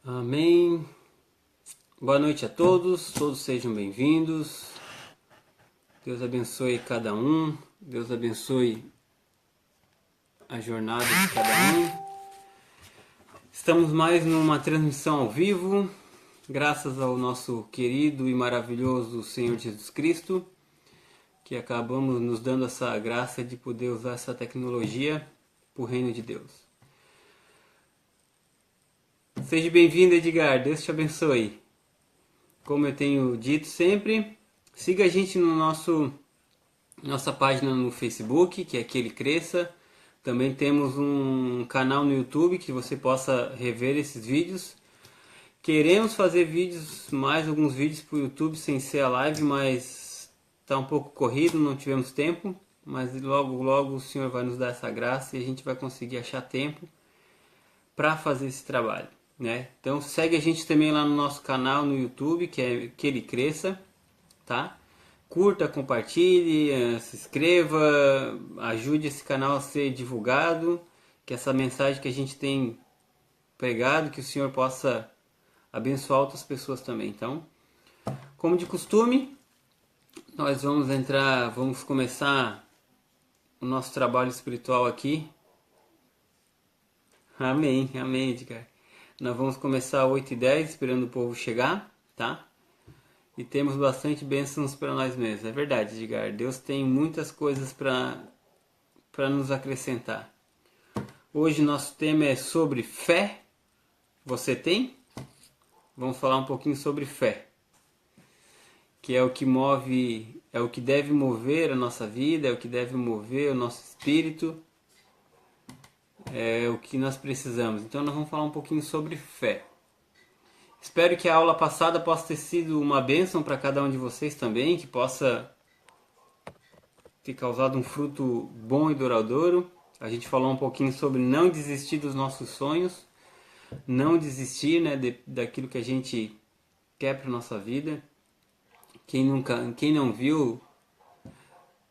Amém. Boa noite a todos, todos sejam bem-vindos. Deus abençoe cada um, Deus abençoe a jornada de cada um. Estamos mais numa transmissão ao vivo, graças ao nosso querido e maravilhoso Senhor Jesus Cristo, que acabamos nos dando essa graça de poder usar essa tecnologia para o reino de Deus. Seja bem-vindo, Edgar, Deus te abençoe. Como eu tenho dito sempre, siga a gente no nossa página no Facebook, que é Que Ele Cresça. Também temos um canal no YouTube que você possa rever esses vídeos. Queremos fazer mais alguns vídeos para o YouTube sem ser a live, mas está um pouco corrido, não tivemos tempo. Mas logo, logo o Senhor vai nos dar essa graça e a gente vai conseguir achar tempo para fazer esse trabalho, né? Então segue a gente também lá no nosso canal no YouTube, que é Que Ele Cresça, tá? Curta, compartilhe, se inscreva, ajude esse canal a ser divulgado, que essa mensagem que a gente tem pregado, que o Senhor possa abençoar outras pessoas também. Então, como de costume, nós vamos começar o nosso trabalho espiritual aqui. Amém, amém, Edgar. Nós vamos começar às 8h10, esperando o povo chegar, tá? E temos bastante bênçãos para nós mesmos. É verdade, Edgar. Deus tem muitas coisas para nos acrescentar. Hoje nosso tema é sobre fé. Você tem? Vamos falar um pouquinho sobre fé, que é o que move, é o que deve mover a nossa vida, é o que deve mover o nosso espírito, é o que nós precisamos. Então nós vamos falar um pouquinho sobre fé. Espero que a aula passada possa ter sido uma bênção para cada um de vocês também, que possa ter causado um fruto bom e duradouro. A gente falou um pouquinho sobre não desistir dos nossos sonhos, não desistir, né, daquilo que a gente quer para nossa vida. Quem não viu,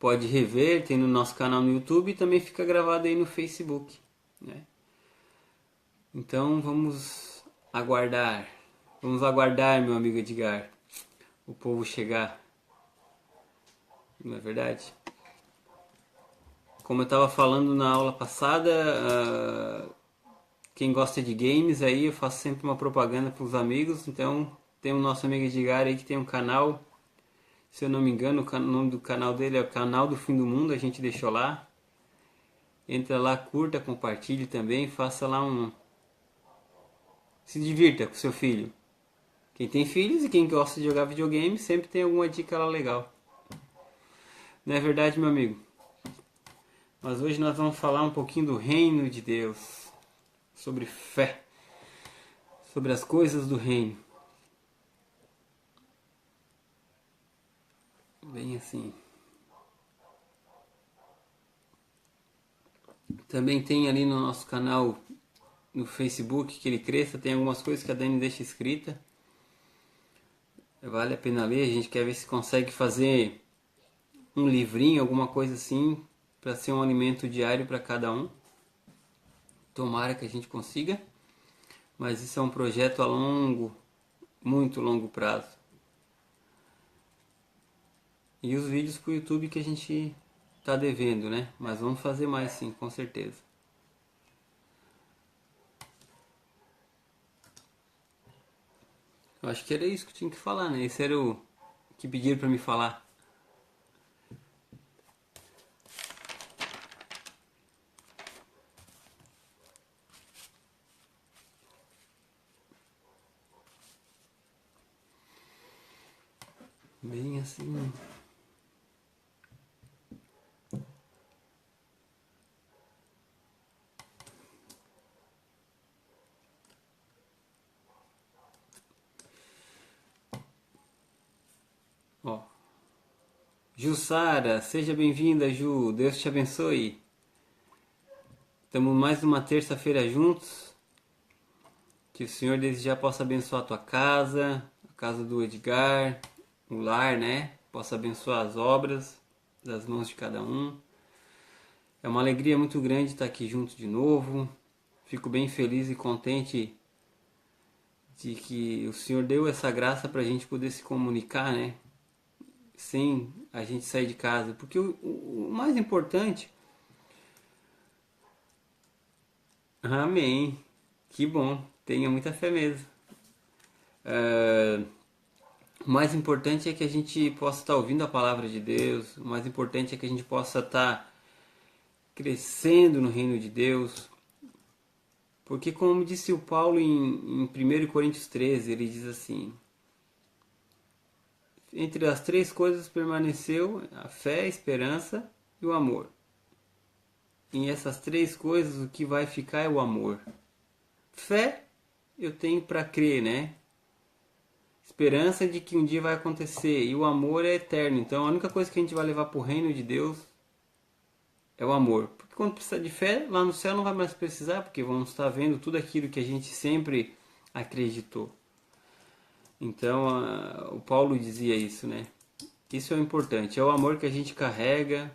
pode rever, tem no nosso canal no YouTube e também fica gravado aí no Facebook, né? Então vamos aguardar, meu amigo Edgar, o povo chegar, não é verdade? Como eu estava falando na aula passada, quem gosta de games aí, eu faço sempre uma propaganda para os amigos. Então tem o nosso amigo Edgar aí que tem um canal, se eu não me engano, o nome do canal dele é o Canal do Fim do Mundo, a gente deixou lá. Entra lá, curta, compartilhe também, faça lá se divirta com seu filho. Quem tem filhos e quem gosta de jogar videogame sempre tem alguma dica lá legal. Não é verdade, meu amigo? Mas hoje nós vamos falar um pouquinho do reino de Deus, sobre fé, sobre as coisas do reino. Bem assim. Também tem ali no nosso canal no Facebook, Que Ele Cresça, tem algumas coisas que a Dani deixa escrita. Vale a pena ler, a gente quer ver se consegue fazer um livrinho, alguma coisa assim, para ser um alimento diário para cada um. Tomara que a gente consiga, mas isso é um projeto a muito longo prazo. E os vídeos para o YouTube que a gente está devendo, né? Mas vamos fazer mais sim, com certeza. Eu acho que era isso que eu tinha que falar, né? Esse era o que pediram para me falar. Bem assim. Ó. Jussara, seja bem-vinda, Ju. Deus te abençoe. Estamos mais uma terça-feira juntos. Que o Senhor desde já possa abençoar a tua casa, a casa do Edgar, o lar, né? Possa abençoar as obras das mãos de cada um. É uma alegria muito grande estar aqui junto de novo. Fico bem feliz e contente de que o Senhor deu essa graça para a gente poder se comunicar, né? Sem a gente sair de casa. Porque o mais importante... Amém. Que bom. Tenha muita fé mesmo. O mais importante é que a gente possa estar ouvindo a palavra de Deus. O mais importante é que a gente possa estar crescendo no reino de Deus. Porque como disse o Paulo em 1 Coríntios 13, ele diz assim: entre as três coisas permaneceu a fé, a esperança e o amor. Em essas três coisas o que vai ficar é o amor. Fé eu tenho para crer, né? Esperança de que um dia vai acontecer. E o amor é eterno. Então a única coisa que a gente vai levar para o reino de Deus é o amor. Porque quando precisa de fé, lá no céu não vai mais precisar, porque vamos estar vendo tudo aquilo que a gente sempre acreditou. Então o Paulo dizia isso, né? Isso é o importante. É o amor que a gente carrega,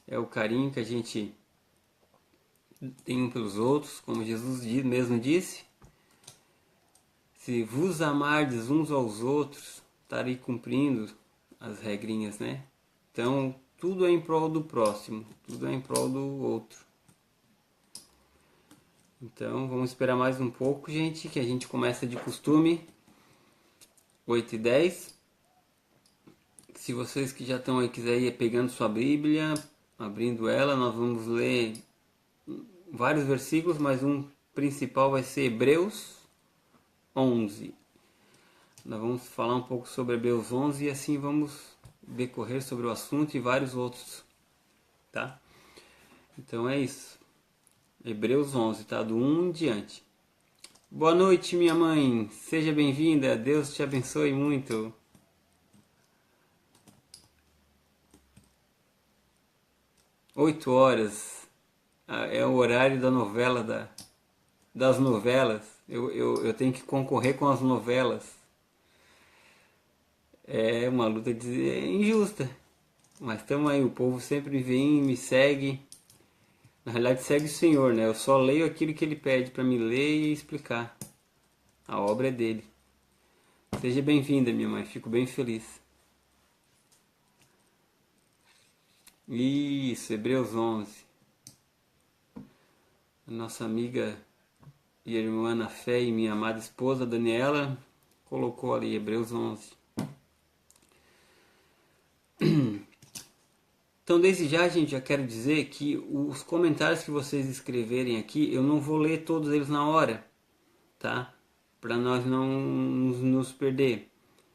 é o carinho que a gente tem um pelos outros, como Jesus mesmo disse. Se vos amardes uns aos outros, estarei cumprindo as regrinhas, né? Então, tudo é em prol do próximo, tudo é em prol do outro. Então, vamos esperar mais um pouco, gente, que a gente começa de costume, 8h10. Se vocês que já estão aí quiserem ir pegando sua Bíblia, abrindo ela, nós vamos ler vários versículos, mas um principal vai ser Hebreus 11. Nós vamos falar um pouco sobre Hebreus 11 e assim vamos decorrer sobre o assunto e vários outros, tá? Então é isso. Hebreus 11, tá? Do 1 em diante. Boa noite, minha mãe. Seja bem-vinda. Deus te abençoe muito. 8h. É o horário da novela, das novelas. Eu tenho que concorrer com as novelas. É uma luta injusta. Mas estamos aí, o povo sempre vem, me segue. Na realidade segue o Senhor, né? Eu só leio aquilo que Ele pede para me ler e explicar. A obra é dele. Seja bem-vinda, minha mãe. Fico bem feliz. Isso, Hebreus 11. A nossa amiga e irmã na fé e minha amada esposa Daniela colocou ali Hebreus 11. Então, desde já, gente, já quero dizer que os comentários que vocês escreverem aqui, eu não vou ler todos eles na hora, tá? Para nós não nos perder.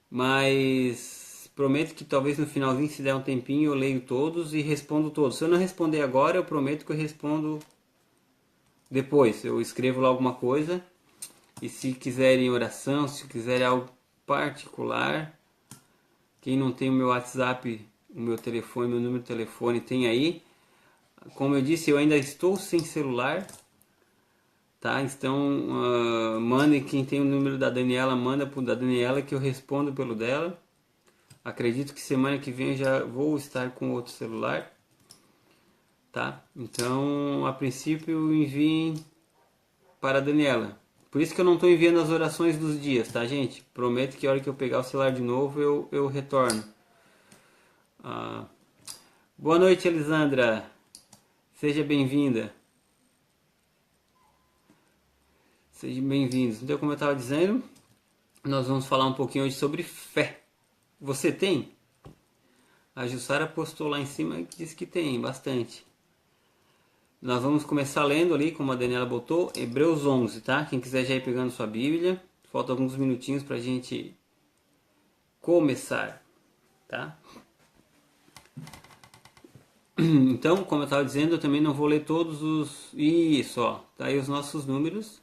Mas prometo que talvez no finalzinho, se der um tempinho, eu leio todos e respondo todos. Se eu não responder agora, eu prometo que eu respondo depois. Eu escrevo lá alguma coisa. E se quiserem oração, se quiserem algo particular, quem não tem o meu WhatsApp, o meu telefone, meu número de telefone, tem aí. Como eu disse, eu ainda estou sem celular, tá? Então, mandem, quem tem o número da Daniela, manda pro da Daniela que eu respondo pelo dela. Acredito que semana que vem eu já vou estar com outro celular, tá? Então, a princípio, enviem para a Daniela. Por isso que eu não estou enviando as orações dos dias, tá, gente? Prometo que a hora que eu pegar o celular de novo, eu retorno. Boa noite, Elisandra. Seja bem-vinda. Sejam bem-vindos. Então, como eu estava dizendo, nós vamos falar um pouquinho hoje sobre fé. Você tem? A Jussara postou lá em cima e disse que tem, bastante. Nós vamos começar lendo ali, como a Daniela botou, Hebreus 11, tá? Quem quiser já ir pegando sua Bíblia. Falta alguns minutinhos para a gente começar, tá? Então, como eu estava dizendo, eu também não vou ler todos os... Isso, ó. Tá aí os nossos números.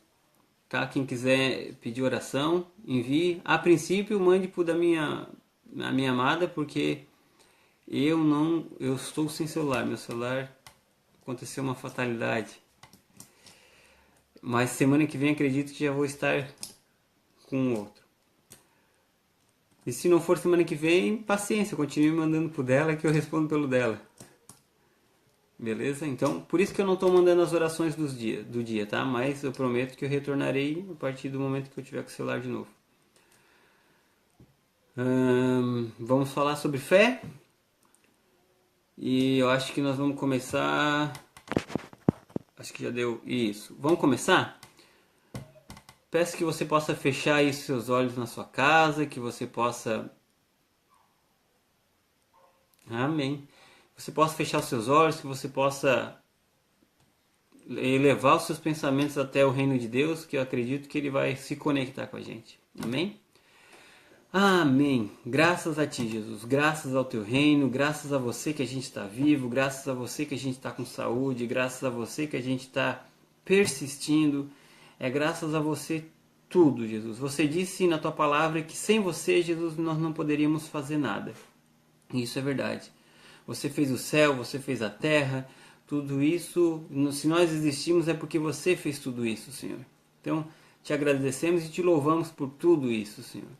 Tá? Quem quiser pedir oração, envie. A princípio, mande pro a minha amada, porque eu estou sem celular. Meu celular aconteceu uma fatalidade. Mas semana que vem acredito que já vou estar com outro. E se não for semana que vem, paciência, continue mandando pro dela que eu respondo pelo dela. Beleza? Então, por isso que eu não estou mandando as orações do dia, tá? Mas eu prometo que eu retornarei a partir do momento que eu tiver com o celular de novo. Vamos falar sobre fé. E eu acho que nós vamos começar... Acho que já deu isso. Vamos começar? Peço que você possa fechar aí seus olhos na sua casa, que você possa... Amém. Você possa fechar os seus olhos, que você possa elevar os seus pensamentos até o reino de Deus, que eu acredito que Ele vai se conectar com a gente. Amém? Amém. Graças a Ti, Jesus. Graças ao Teu reino, graças a você que a gente está vivo, graças a você que a gente está com saúde, graças a você que a gente está persistindo. É graças a você tudo, Jesus. Você disse na Tua palavra que sem você, Jesus, nós não poderíamos fazer nada. E isso é verdade. Você fez o céu, você fez a terra, tudo isso, se nós existimos é porque você fez tudo isso, Senhor. Então, te agradecemos e te louvamos por tudo isso, Senhor.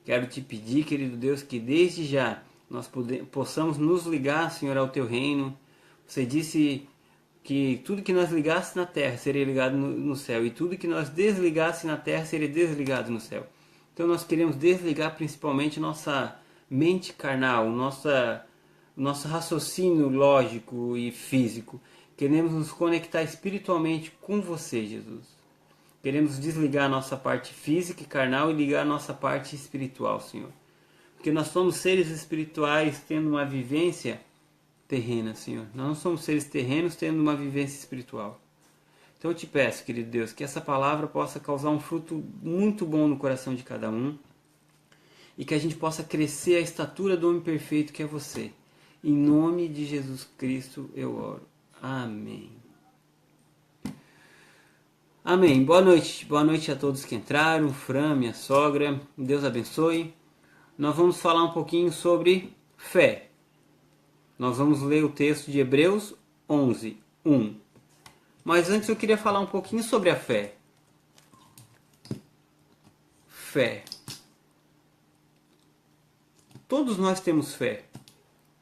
Quero te pedir, querido Deus, que desde já nós possamos nos ligar, Senhor, ao teu reino. Você disse que tudo que nós ligasse na terra seria ligado no céu, e tudo que nós desligasse na terra seria desligado no céu. Então nós queremos desligar principalmente nossa mente carnal, nosso raciocínio lógico e físico. Queremos nos conectar espiritualmente com você, Jesus. Queremos desligar a nossa parte física e carnal e ligar a nossa parte espiritual, Senhor. Porque nós somos seres espirituais tendo uma vivência terrena, Senhor. Nós não somos seres terrenos tendo uma vivência espiritual. Então eu te peço, querido Deus, que essa palavra possa causar um fruto muito bom no coração de cada um e que a gente possa crescer à estatura do homem perfeito que é você. Em nome de Jesus Cristo eu oro. Amém. Amém. Boa noite. Boa noite a todos que entraram. Fran, minha sogra. Deus abençoe. Nós vamos falar um pouquinho sobre fé. Nós vamos ler o texto de Hebreus 11, 1. Mas antes eu queria falar um pouquinho sobre a fé. Fé. Todos nós temos fé.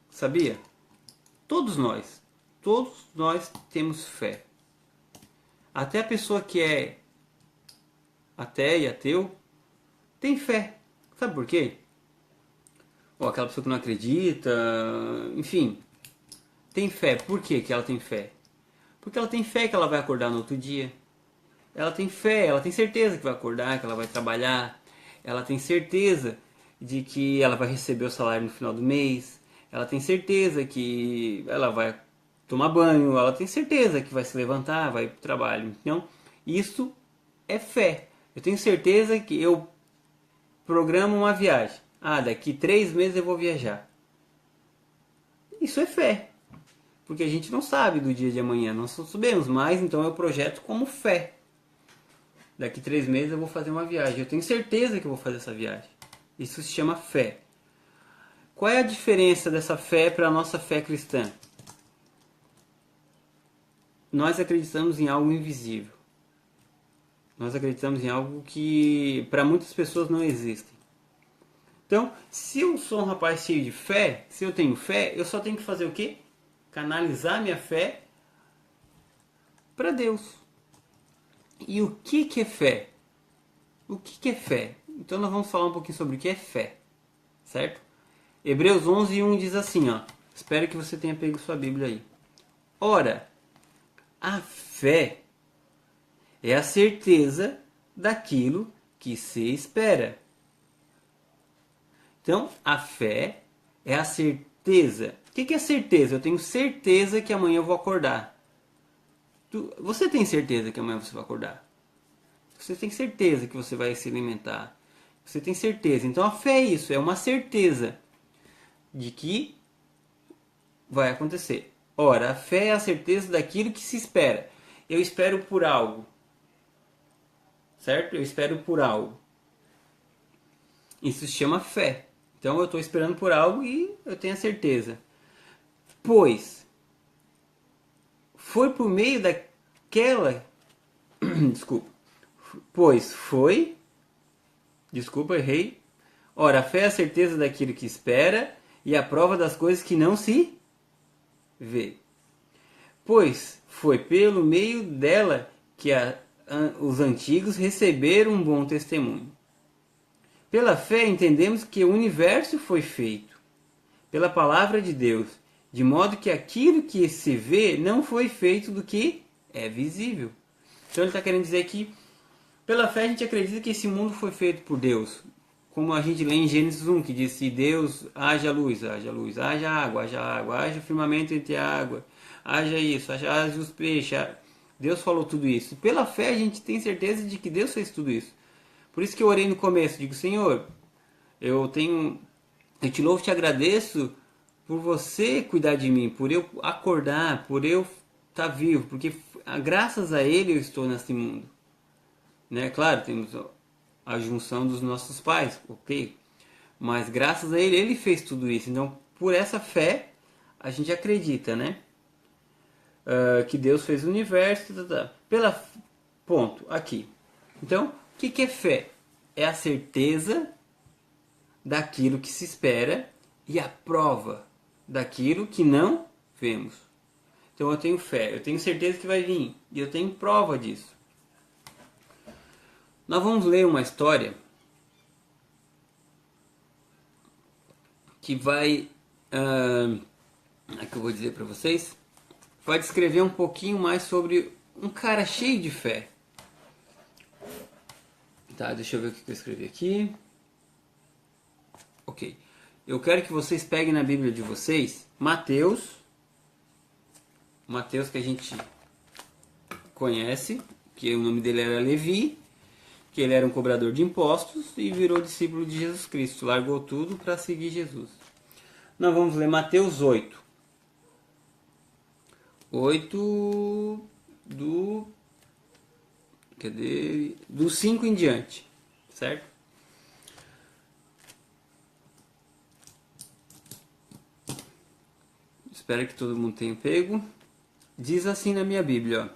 Sabia? Todos nós. Todos nós temos fé. Até a pessoa que é ateia e ateu tem fé. Sabe por quê? Ou aquela pessoa que não acredita, enfim, tem fé. Por que ela tem fé? Porque ela tem fé que ela vai acordar no outro dia. Ela tem fé, ela tem certeza que vai acordar, que ela vai trabalhar. Ela tem certeza de que ela vai receber o salário no final do mês. Ela tem certeza que ela vai tomar banho. Ela tem certeza que vai se levantar, vai para o trabalho. Então, isso é fé. Eu tenho certeza que eu programo uma viagem. Daqui 3 meses eu vou viajar. Isso é fé. Porque a gente não sabe do dia de amanhã. Nós não sabemos, mas então eu projeto como fé. Daqui 3 meses eu vou fazer uma viagem. Eu tenho certeza que eu vou fazer essa viagem. Isso se chama fé. Qual é a diferença dessa fé para a nossa fé cristã? Nós acreditamos em algo invisível. Nós acreditamos em algo que para muitas pessoas não existe. Então, se eu sou um rapaz cheio de fé, se eu tenho fé, eu só tenho que fazer o quê? Canalizar minha fé para Deus. E o que é fé? O que é fé? Então nós vamos falar um pouquinho sobre o que é fé, certo? Hebreus 11, 1 diz assim, ó. Espero que você tenha pego sua Bíblia aí. Ora, a fé é a certeza daquilo que se espera. Então, a fé é a certeza. O que é certeza? Eu tenho certeza que amanhã eu vou acordar. Você tem certeza que amanhã você vai acordar? Você tem certeza que você vai se alimentar? Você tem certeza. Então, a fé é isso. É uma certeza de que vai acontecer. Ora, a fé é a certeza daquilo que se espera. Eu espero por algo. Certo? Eu espero por algo. Isso se chama fé. Então eu estou esperando por algo e eu tenho a certeza. Pois foi por meio daquela... Desculpa. Pois foi... Desculpa, errei. Ora, a fé é a certeza daquilo que espera e a prova das coisas que não se vê. Pois foi pelo meio dela que os antigos receberam um bom testemunho. Pela fé entendemos que o universo foi feito pela palavra de Deus, de modo que aquilo que se vê não foi feito do que é visível. Então ele está querendo dizer que pela fé a gente acredita que esse mundo foi feito por Deus. Como a gente lê em Gênesis 1, que diz: se Deus haja luz, haja água, haja firmamento entre a água, haja isso, haja os peixes. Deus falou tudo isso. Pela fé a gente tem certeza de que Deus fez tudo isso. Por isso que eu orei no começo, digo: Senhor, eu te louvo e te agradeço por você cuidar de mim, por eu acordar, por eu estar vivo, porque graças a Ele eu estou nesse mundo. Né? Claro, temos a junção dos nossos pais, ok? Mas graças a Ele, Ele fez tudo isso. Então, por essa fé, a gente acredita, né? Que Deus fez o universo, pela ponto, aqui. Então, o que é fé? É a certeza daquilo que se espera e a prova daquilo que não vemos. Então eu tenho fé, eu tenho certeza que vai vir e eu tenho prova disso. Nós vamos ler uma história que vai, que eu vou dizer para vocês, vai descrever um pouquinho mais sobre um cara cheio de fé. Tá, deixa eu ver o que eu escrevi aqui. Ok. Eu quero que vocês peguem na Bíblia de vocês Mateus que a gente conhece, que o nome dele era Levi, que ele era um cobrador de impostos e virou discípulo de Jesus Cristo, largou tudo para seguir Jesus. Nós vamos ler Mateus 8. 8 do 5 em diante, certo? Espero que todo mundo tenha pego. Diz assim na minha Bíblia, ó.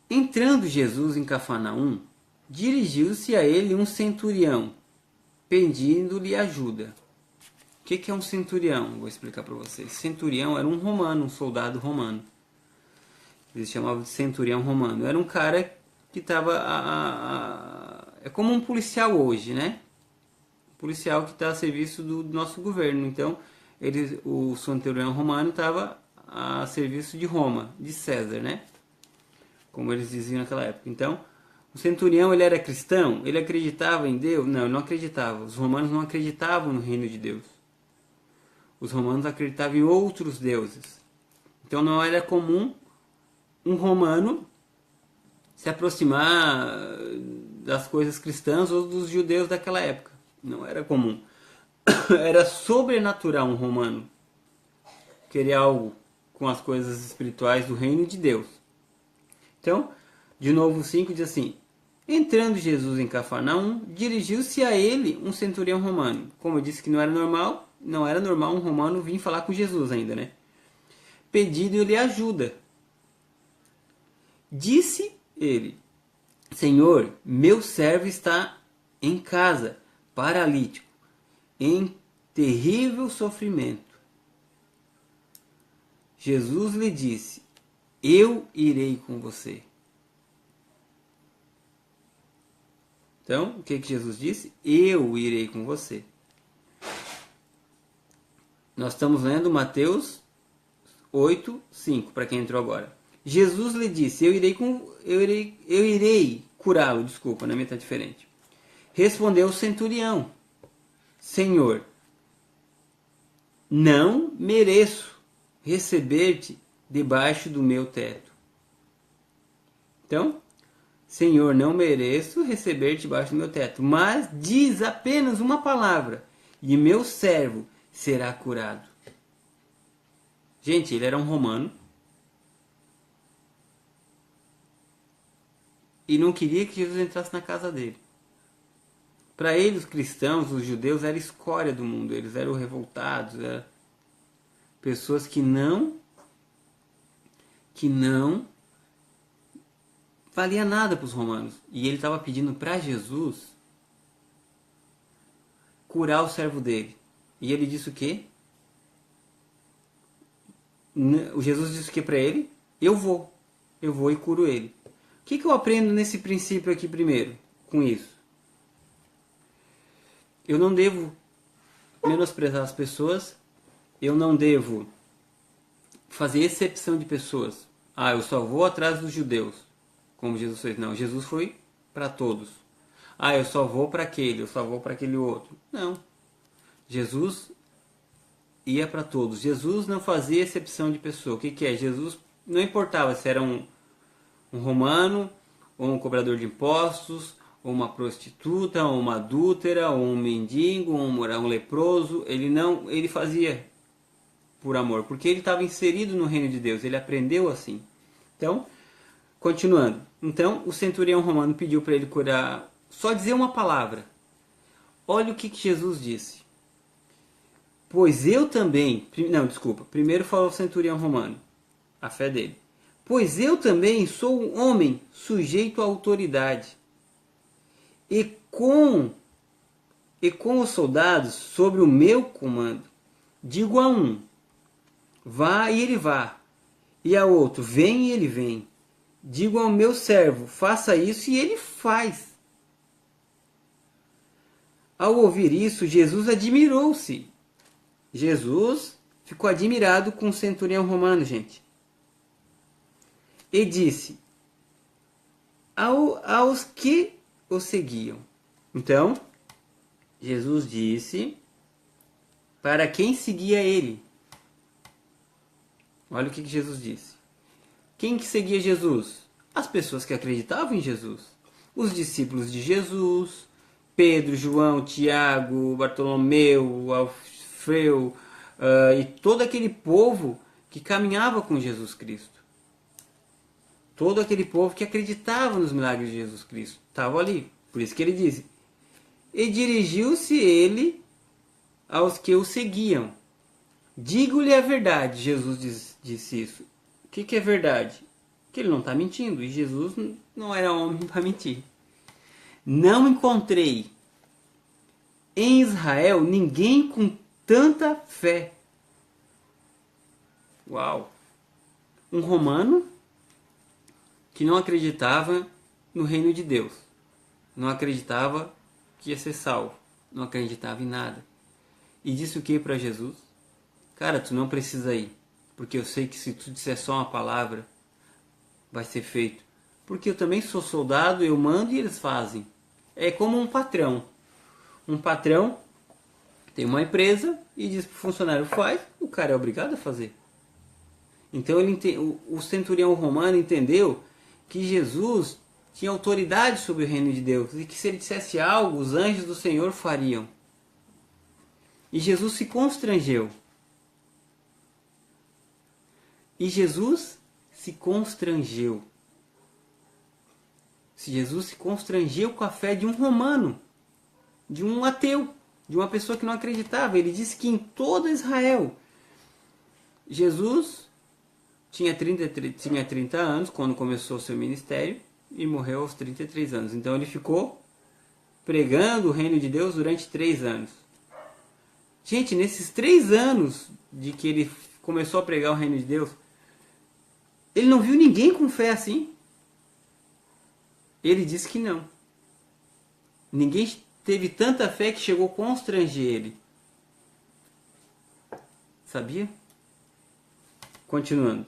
Entrando Jesus em Cafarnaum, dirigiu-se a ele um centurião, pedindo-lhe ajuda. O que é um centurião? Vou explicar para vocês. Centurião era um romano, um soldado romano. Eles chamavam de centurião romano. Era um cara que estava... É como um policial hoje, né? Um policial que está a serviço do nosso governo. Então, o centurião romano estava a serviço de Roma, de César, né? Como eles diziam naquela época. Então, o centurião, ele era cristão? Ele acreditava em Deus? Não, ele não acreditava. Os romanos não acreditavam no reino de Deus. Os romanos acreditavam em outros deuses. Então, não era comum um romano se aproximar das coisas cristãs ou dos judeus daquela época. Não era comum. Era sobrenatural um romano querer algo com as coisas espirituais do reino de Deus. Então, de novo o 5 diz assim: entrando Jesus em Cafarnaum, dirigiu-se a ele um centurião romano. Como eu disse que não era normal um romano vir falar com Jesus ainda, né? Pedindo-lhe ajuda. Disse ele: Senhor, meu servo está em casa, paralítico, em terrível sofrimento. Jesus lhe disse: eu irei com você. Então, o que Jesus disse? Eu irei com você. Nós estamos lendo Mateus 8, 5, para quem entrou agora. Jesus lhe disse: eu irei curá-lo. Desculpa, na minha está diferente. Respondeu o centurião: Senhor, não mereço receber-te debaixo do meu teto. Então, Senhor, não mereço receber-te debaixo do meu teto, mas diz apenas uma palavra e meu servo será curado. Gente, ele era um romano e não queria que Jesus entrasse na casa dele. Para ele, os cristãos, os judeus, eram escória do mundo. Eles eram revoltados, eram pessoas que não valia nada para os romanos. E ele estava pedindo para Jesus curar o servo dele. E ele disse o quê? O Jesus disse o que para ele? Eu vou e curo ele. O que eu aprendo nesse princípio aqui primeiro, com isso? Eu não devo menosprezar as pessoas, eu não devo fazer exceção de pessoas. Ah, eu só vou atrás dos judeus, como Jesus fez. Não, Jesus foi para todos. Ah, eu só vou para aquele, eu só vou para aquele outro. Não. Jesus ia para todos. Jesus não fazia exceção de pessoa. O que é? Jesus não importava se era um romano, ou um cobrador de impostos, ou uma prostituta, ou uma adúltera, ou um mendigo, ou um leproso. Ele fazia por amor, porque ele estava inserido no reino de Deus. Ele aprendeu assim. Então, continuando. Então, o centurião romano pediu para ele curar, só dizer uma palavra. Olha o que Jesus disse. Pois eu também... Não, desculpa. Primeiro falou o centurião romano. A fé dele. Pois eu também sou um homem sujeito à autoridade. E com os soldados sobre o meu comando. Digo a um, vá e ele vá. E a outro, vem e ele vem. Digo ao meu servo, faça isso e ele faz. Ao ouvir isso, Jesus admirou-se. Jesus ficou admirado com o centurião romano, gente. E disse aos que o seguiam. Então, Jesus disse para quem seguia ele. Olha o que Jesus disse. Quem que seguia Jesus? As pessoas que acreditavam em Jesus. Os discípulos de Jesus, Pedro, João, Tiago, Bartolomeu, Alfeu, e todo aquele povo que caminhava com Jesus Cristo. Todo aquele povo que acreditava nos milagres de Jesus Cristo. Estava ali. Por isso que ele disse. E dirigiu-se ele aos que o seguiam. Digo-lhe a verdade, Jesus disse isso. O que é verdade? Que ele não está mentindo. E Jesus não era homem para mentir. Não encontrei em Israel ninguém com tanta fé. Uau! Um romano que não acreditava no reino de Deus. Não acreditava que ia ser salvo. Não acreditava em nada. E disse o que para Jesus? Cara, tu não precisa ir. Porque eu sei que se tu disser só uma palavra, vai ser feito. Porque eu também sou soldado, eu mando e eles fazem. É como um patrão. Um patrão tem uma empresa e diz para o funcionário faz, o cara é obrigado a fazer. Então o centurião romano entendeu que Jesus tinha autoridade sobre o reino de Deus e que se ele dissesse algo, os anjos do Senhor fariam. E Jesus se constrangeu. E Jesus se constrangeu. Se Jesus se constrangeu com a fé de um romano, de um ateu, de uma pessoa que não acreditava. Ele disse que em toda Israel, Jesus tinha 30 anos quando começou o seu ministério e morreu aos 33 anos. Então ele ficou pregando o reino de Deus durante 3 anos. Gente, nesses 3 anos de que ele começou a pregar o reino de Deus, ele não viu ninguém com fé assim. Ele disse que não. Ninguém teve tanta fé que chegou a constranger ele. Sabia? Continuando.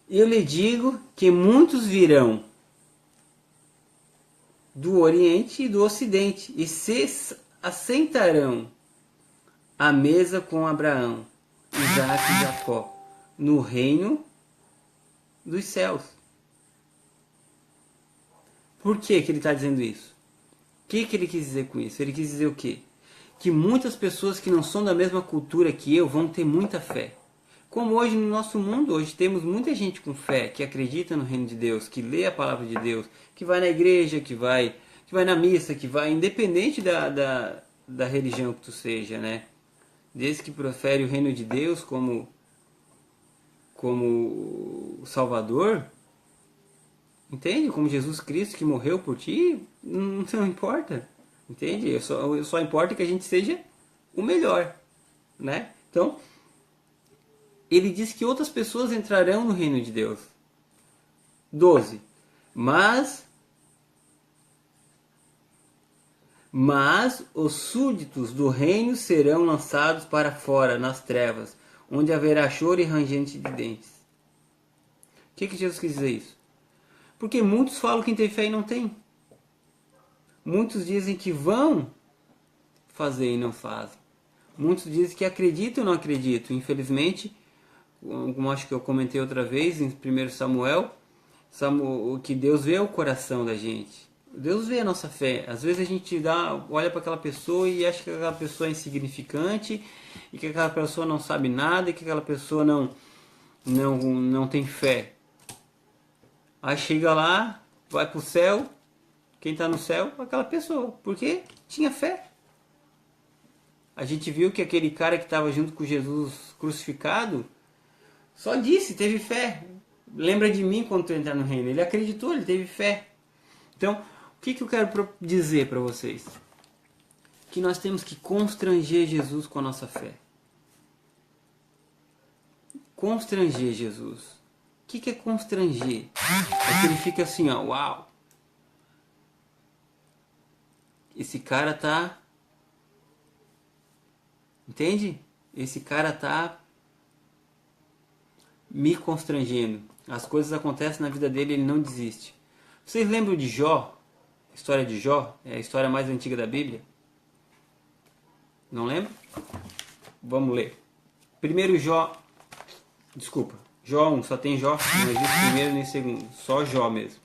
Eu lhe digo que muitos virão do Oriente e do Ocidente e se assentarão à mesa com Abraão, Isaac e Jacó no reino dos céus. Por que ele está dizendo isso? O que ele quis dizer com isso? Ele quis dizer o quê? Que muitas pessoas que não são da mesma cultura que eu vão ter muita fé. Como hoje no nosso mundo, hoje temos muita gente com fé, que acredita no reino de Deus, que lê a palavra de Deus, que vai na igreja, que vai na missa, que vai, independente da religião que tu seja, né? Desde que profere o reino de Deus como Salvador, entende? Como Jesus Cristo que morreu por ti, não importa, entende? Eu só importa que a gente seja o melhor, né? Então, ele diz que outras pessoas entrarão no reino de Deus. 12. Mas os súditos do reino serão lançados para fora, nas trevas, onde haverá choro e rangente de dentes. O que Jesus quis dizer isso? Porque muitos falam que tem fé e não tem. Muitos dizem que vão fazer e não fazem. Muitos dizem que acreditam e não acreditam. Infelizmente, como acho que eu comentei outra vez em 1 Samuel, que Deus vê o coração da gente. Deus vê a nossa fé. Às vezes a gente olha para aquela pessoa e acha que aquela pessoa é insignificante, e que aquela pessoa não sabe nada, e que aquela pessoa não tem fé. Aí chega lá, vai para o céu, quem está no céu é aquela pessoa, porque tinha fé. A gente viu que aquele cara que estava junto com Jesus crucificado só disse, teve fé. Lembra de mim quando tu entrar no reino. Ele acreditou, ele teve fé. Então, o que eu quero dizer para vocês? Que nós temos que constranger Jesus com a nossa fé. Constranger Jesus. O que é constranger? É que ele fica assim, ó, uau. Esse cara tá... Entende? Esse cara tá me constrangendo. As coisas acontecem na vida dele e ele não desiste. Vocês lembram de Jó? A história de Jó? É a história mais antiga da Bíblia. Não lembra? Vamos ler. Primeiro Jó... Desculpa. Jó 1. Só tem Jó. Não existe primeiro nem segundo. Só Jó mesmo.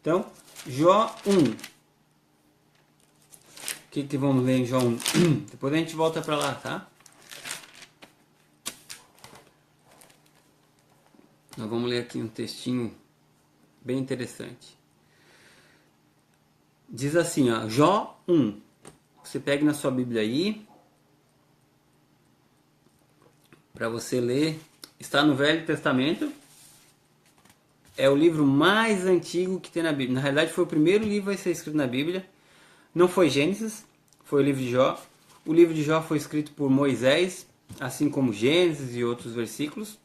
Então, Jó 1. O que vamos ler em Jó 1? Depois a gente volta para lá, tá? Nós vamos ler aqui um textinho bem interessante. Diz assim, ó, Jó 1. Você pega na sua Bíblia aí, para você ler. Está no Velho Testamento. É o livro mais antigo que tem na Bíblia. Na realidade foi o primeiro livro a ser escrito na Bíblia. Não foi Gênesis, foi o livro de Jó. O livro de Jó foi escrito por Moisés, assim como Gênesis e outros versículos,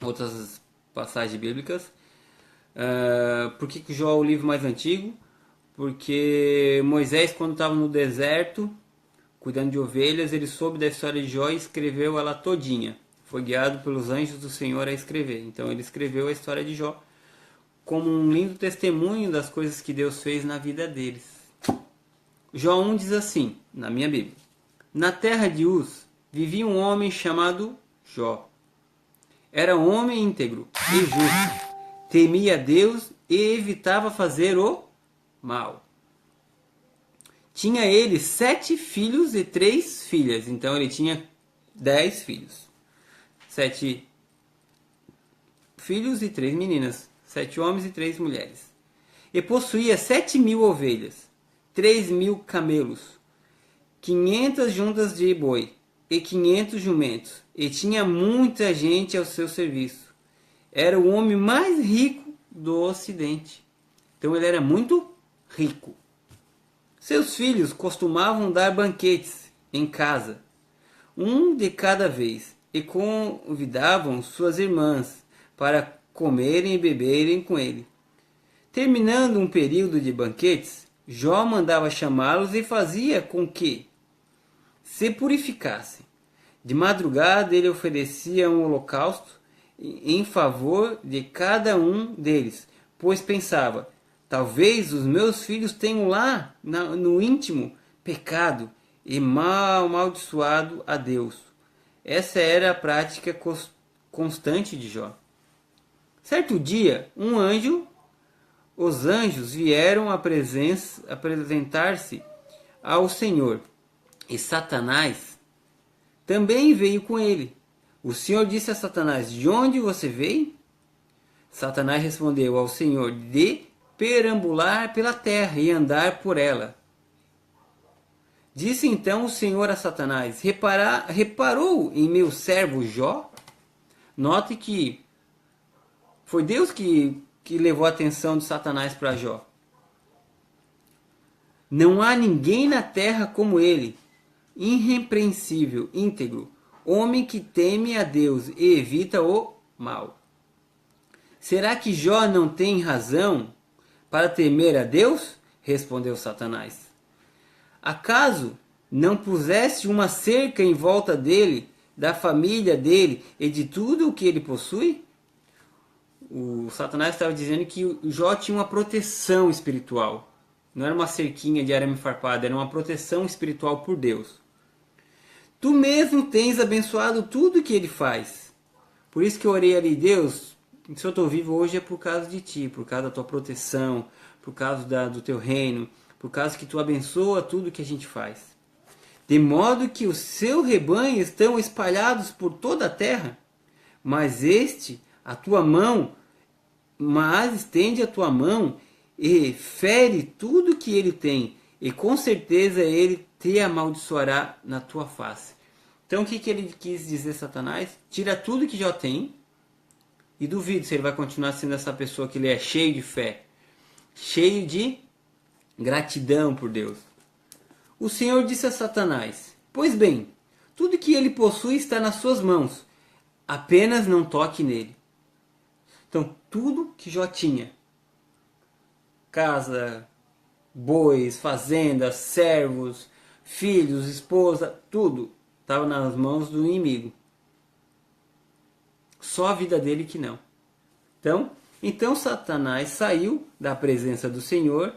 outras passagens bíblicas. Por que Jó é o livro mais antigo? Porque Moisés, quando estava no deserto, cuidando de ovelhas, ele soube da história de Jó e escreveu ela todinha. Foi guiado pelos anjos do Senhor a escrever. Então ele escreveu a história de Jó como um lindo testemunho das coisas que Deus fez na vida deles. Jó 1 diz assim, na minha Bíblia. Na terra de Uz vivia um homem chamado Jó. Era um homem íntegro e justo. Temia a Deus e evitava fazer o mal. Tinha ele 7 filhos e 3 filhas. Então ele tinha 10 filhos. 7 filhos e 3 meninas. 7 homens e 3 mulheres. E possuía 7.000 ovelhas, 3.000 camelos, 500 juntas de boi e 500 jumentos. E tinha muita gente ao seu serviço. Era o homem mais rico do Ocidente. Então ele era muito rico. Seus filhos costumavam dar banquetes em casa, um de cada vez, e convidavam suas irmãs para comerem e beberem com ele. Terminando um período de banquetes, Jó mandava chamá-los e fazia com que se purificassem. De madrugada ele oferecia um holocausto em favor de cada um deles, pois pensava, talvez os meus filhos tenham lá no íntimo pecado e amaldiçoado a Deus. Essa era a prática constante de Jó. Certo dia, os anjos vieram apresentar-se ao Senhor, e Satanás também veio com ele. O Senhor disse a Satanás, de onde você veio? Satanás respondeu ao Senhor, de perambular pela terra e andar por ela. Disse então o Senhor a Satanás, reparou em meu servo Jó? Note que foi Deus que levou a atenção de Satanás para Jó. Não há ninguém na terra como ele, irrepreensível, íntegro, homem que teme a Deus e evita o mal. Será que Jó não tem razão para temer a Deus? Respondeu Satanás. Acaso não puseste uma cerca em volta dele, da família dele e de tudo o que ele possui? O Satanás estava dizendo que o Jó tinha uma proteção espiritual. Não era uma cerquinha de arame farpado, era uma proteção espiritual por Deus. Tu mesmo tens abençoado tudo que ele faz. Por isso que eu orei ali, Deus, se eu estou vivo hoje é por causa de ti, por causa da tua proteção, por causa do teu reino, por causa que tu abençoa tudo que a gente faz. De modo que o seu rebanho estão espalhados por toda a terra, mas estende a tua mão e fere tudo que ele tem, e com certeza ele te amaldiçoará na tua face. Então o que ele quis dizer, Satanás? Tira tudo que já tem, e duvido se ele vai continuar sendo essa pessoa que ele é cheio de fé, cheio de gratidão por Deus. O Senhor disse a Satanás: pois bem, tudo que ele possui está nas suas mãos, apenas não toque nele. Então, tudo que Jó tinha, casa, bois, fazendas, servos, filhos, esposa, tudo estava nas mãos do inimigo. Só a vida dele que não. Então Satanás saiu da presença do Senhor.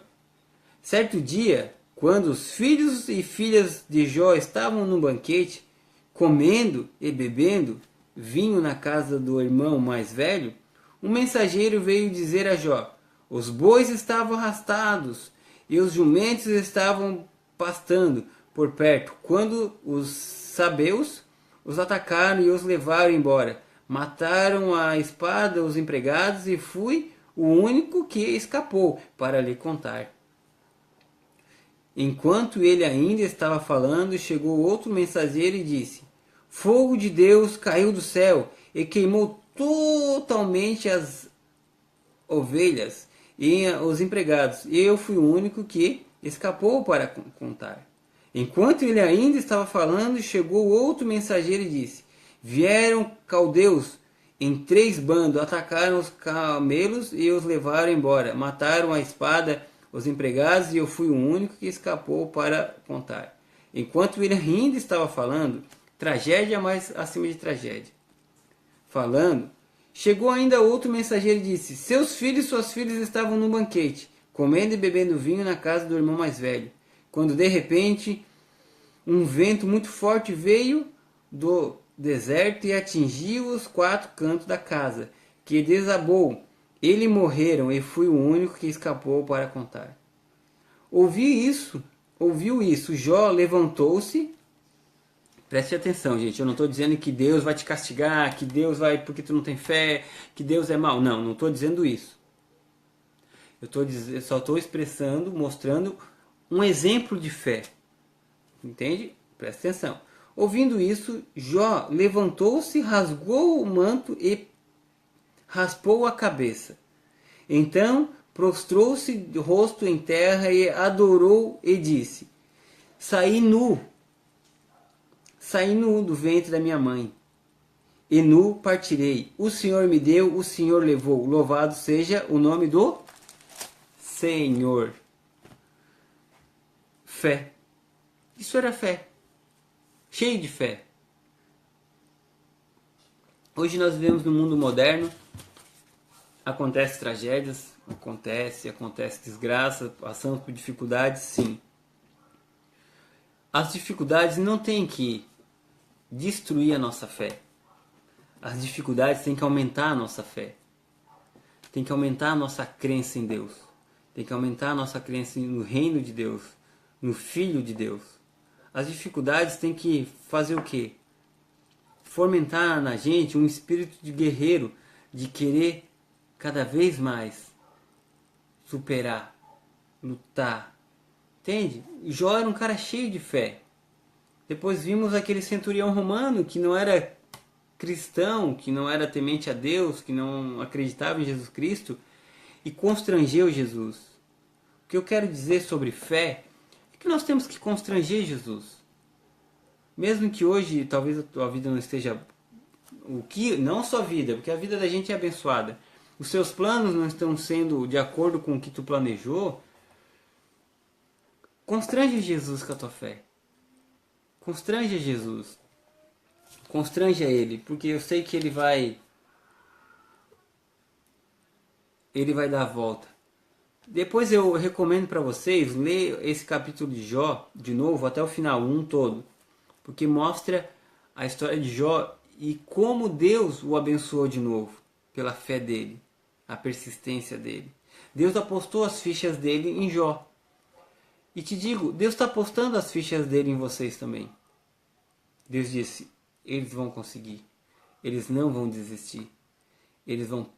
Certo dia, quando os filhos e filhas de Jó estavam num banquete, comendo e bebendo vinho na casa do irmão mais velho, um mensageiro veio dizer a Jó: os bois estavam arrastados e os jumentos estavam pastando por perto, quando os sabeus os atacaram e os levaram embora. Mataram à espada os empregados e fui o único que escapou para lhe contar. Enquanto ele ainda estava falando, chegou outro mensageiro e disse: fogo de Deus caiu do céu e queimou totalmente as ovelhas e os empregados. E eu fui o único que escapou para contar. Enquanto ele ainda estava falando, chegou outro mensageiro e disse: vieram caldeus em 3 bandos, atacaram os camelos e os levaram embora. Mataram à espada os empregados e eu fui o único que escapou para contar. Enquanto ele ainda estava falando, tragédia mais acima de tragédia. Falando, chegou ainda outro mensageiro e disse: seus filhos e suas filhas estavam no banquete, comendo e bebendo vinho na casa do irmão mais velho, quando de repente um vento muito forte veio do deserto e atingiu os 4 cantos da casa, que desabou. Eles morreram e fui o único que escapou para contar. Ouviu isso, Jó levantou-se. Preste atenção, gente, eu não estou dizendo que Deus vai te castigar, que Deus vai porque tu não tem fé, que Deus é mau. Não estou dizendo isso. Eu só estou expressando, mostrando um exemplo de fé. Entende? Preste atenção. Ouvindo isso, Jó levantou-se, rasgou o manto e raspou a cabeça. Então prostrou-se de rosto em terra e adorou e disse: saí nu do ventre da minha mãe, e nu partirei. O Senhor me deu, o Senhor levou. Louvado seja o nome do Senhor. Fé. Isso era fé. Cheio de fé. Hoje nós vivemos no mundo moderno. Acontecem tragédias, acontece desgraça, passamos por dificuldades, sim. As dificuldades não têm que destruir a nossa fé. As dificuldades têm que aumentar a nossa fé. Tem que aumentar a nossa crença em Deus. Tem que aumentar a nossa crença no reino de Deus, no Filho de Deus. As dificuldades têm que fazer o quê? Fomentar na gente um espírito de guerreiro, de querer cada vez mais superar, lutar. Entende? Jó era um cara cheio de fé. Depois vimos aquele centurião romano que não era cristão, que não era temente a Deus, que não acreditava em Jesus Cristo e constrangeu Jesus. O que eu quero dizer sobre fé é que nós temos que constranger Jesus. Mesmo que hoje talvez a tua vida não esteja não só a vida, porque a vida da gente é abençoada. Os seus planos não estão sendo de acordo com o que tu planejou. Constrange Jesus com a tua fé. Constrange Jesus. Constrange Ele, porque eu sei que Ele vai dar a volta. Depois eu recomendo para vocês ler esse capítulo de Jó de novo até o final, um todo, porque mostra a história de Jó e como Deus o abençoou de novo pela fé dele, a persistência dele. Deus apostou as fichas dele em Jó. E te digo, Deus está apostando as fichas dele em vocês também. Deus disse, eles vão conseguir. Eles não vão desistir. Eles vão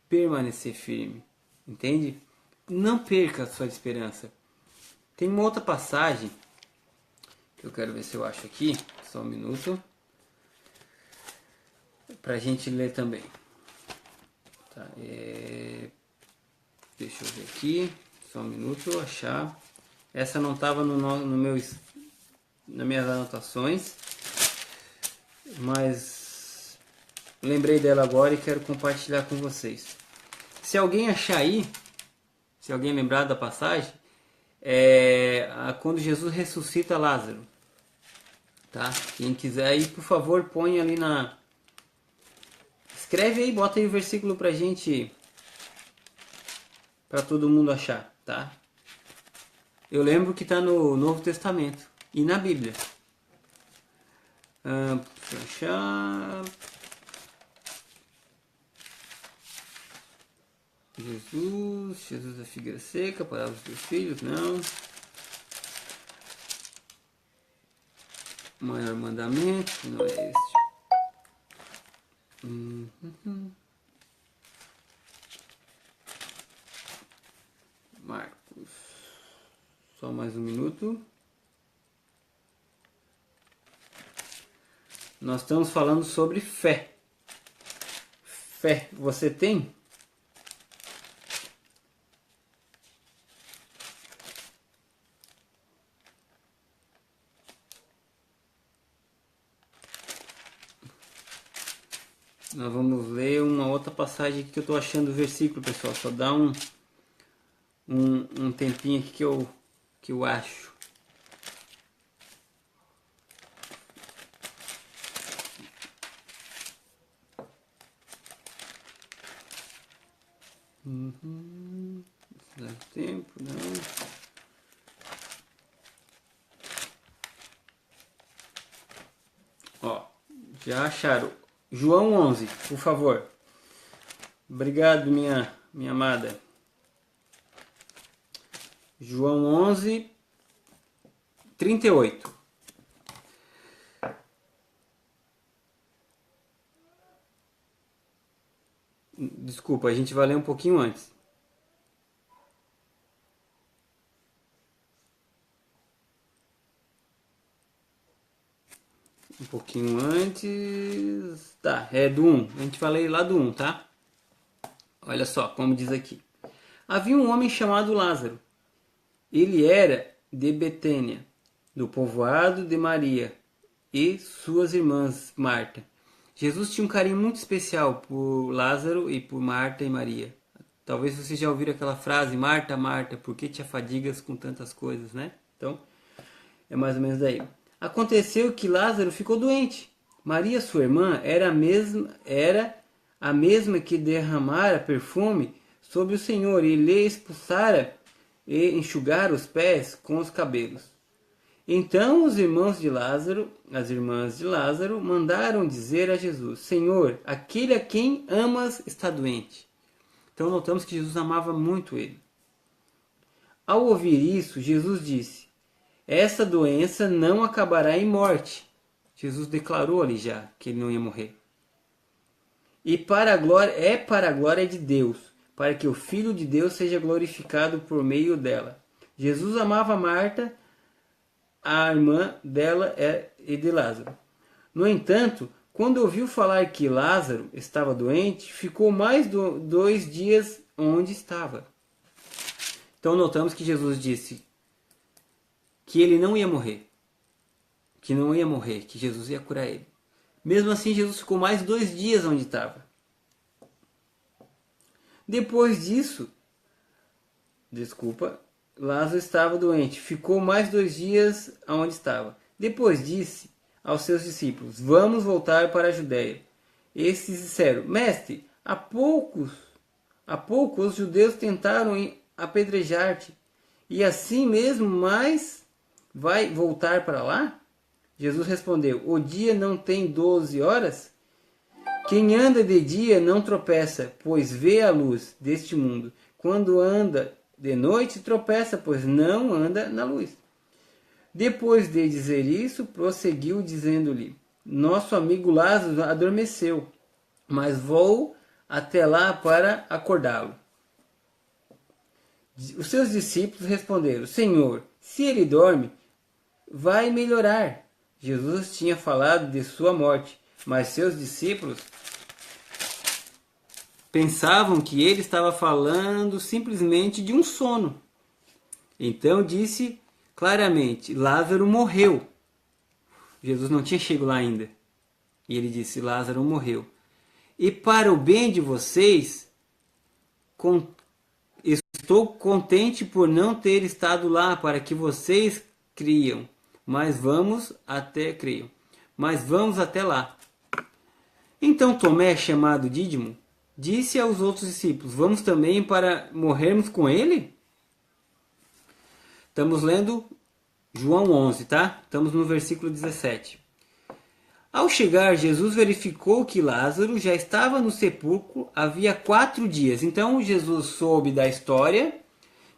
permanecer firme. Entende? Não perca a sua esperança. Tem uma outra passagem que eu quero ver se eu acho aqui. Só um minuto. Para a gente ler também. Tá, deixa eu ver aqui. Só um minuto, achar. Essa não estava nas minhas anotações, mas lembrei dela agora e quero compartilhar com vocês. Se alguém achar aí, se alguém lembrar da passagem, quando Jesus ressuscita Lázaro. Tá? Quem quiser aí, por favor, põe ali na... Escreve aí, bota aí o versículo pra gente, pra todo mundo achar, tá? Eu lembro que está no Novo Testamento e na Bíblia. Deixa eu achar. Jesus da figueira seca, parábola dos teus filhos, não. Maior mandamento, não é este. Marcos. Só mais um minuto. Nós estamos falando sobre fé. Fé, você tem? Nós vamos ler uma outra passagem aqui que eu estou achando o versículo, pessoal. Só dá um tempinho aqui que eu acho. Dá tempo, não. Ó, já acharam. João 11, por favor. Obrigado, minha amada. João 11, 38. Desculpa, a gente vai ler um pouquinho antes. Um pouquinho antes. Tá, é do 1. A gente vai ler lá do 1, tá? Olha só, como diz aqui. Havia um homem chamado Lázaro. Ele era de Betânia, do povoado de Maria e suas irmãs Marta. Jesus tinha um carinho muito especial por Lázaro e por Marta e Maria. Talvez vocês já ouviram aquela frase, Marta, Marta, por que te afadigas com tantas coisas, né? Então, é mais ou menos daí. Aconteceu que Lázaro ficou doente. Maria, sua irmã, era a mesma que derramara perfume sobre o Senhor e lhe expulsara e enxugara os pés com os cabelos. Então os irmãos de Lázaro, as irmãs de Lázaro, mandaram dizer a Jesus: Senhor, aquele a quem amas está doente. Então notamos que Jesus amava muito ele. Ao ouvir isso, Jesus disse: essa doença não acabará em morte. Jesus declarou ali já que ele não ia morrer. E para a glória de Deus, para que o Filho de Deus seja glorificado por meio dela. Jesus amava Marta, a irmã dela e de Lázaro. No entanto, quando ouviu falar que Lázaro estava doente, ficou mais 2 dias onde estava. Então notamos que Jesus disse que ele não ia morrer. que não ia morrer, que Jesus ia curar ele. Mesmo assim, Jesus ficou mais 2 dias onde estava. Depois disso, Lázaro estava doente, ficou mais 2 dias onde estava. Depois disse aos seus discípulos: vamos voltar para a Judéia. Estes disseram: Mestre, há pouco os judeus tentaram apedrejar-te, e assim mesmo mais vai voltar para lá? Jesus respondeu: o dia não tem 12 horas? Quem anda de dia não tropeça, pois vê a luz deste mundo. Quando anda de noite, tropeça, pois não anda na luz. Depois de dizer isso, prosseguiu dizendo-lhe: nosso amigo Lázaro adormeceu, mas vou até lá para acordá-lo. Os seus discípulos responderam: Senhor, se ele dorme, vai melhorar. Jesus tinha falado de sua morte, mas seus discípulos pensavam que ele estava falando simplesmente de um sono. Então disse claramente: Lázaro morreu. Jesus não tinha chegado lá ainda. E ele disse: Lázaro morreu. E para o bem de vocês, estou contente por não ter estado lá, para que vocês creiam. Mas vamos até lá. Então Tomé, chamado Dídimo, disse aos outros discípulos: vamos também para morrermos com ele? Estamos lendo João 11, tá? Estamos no versículo 17. Ao chegar, Jesus verificou que Lázaro já estava no sepulcro havia 4 dias. Então Jesus soube da história,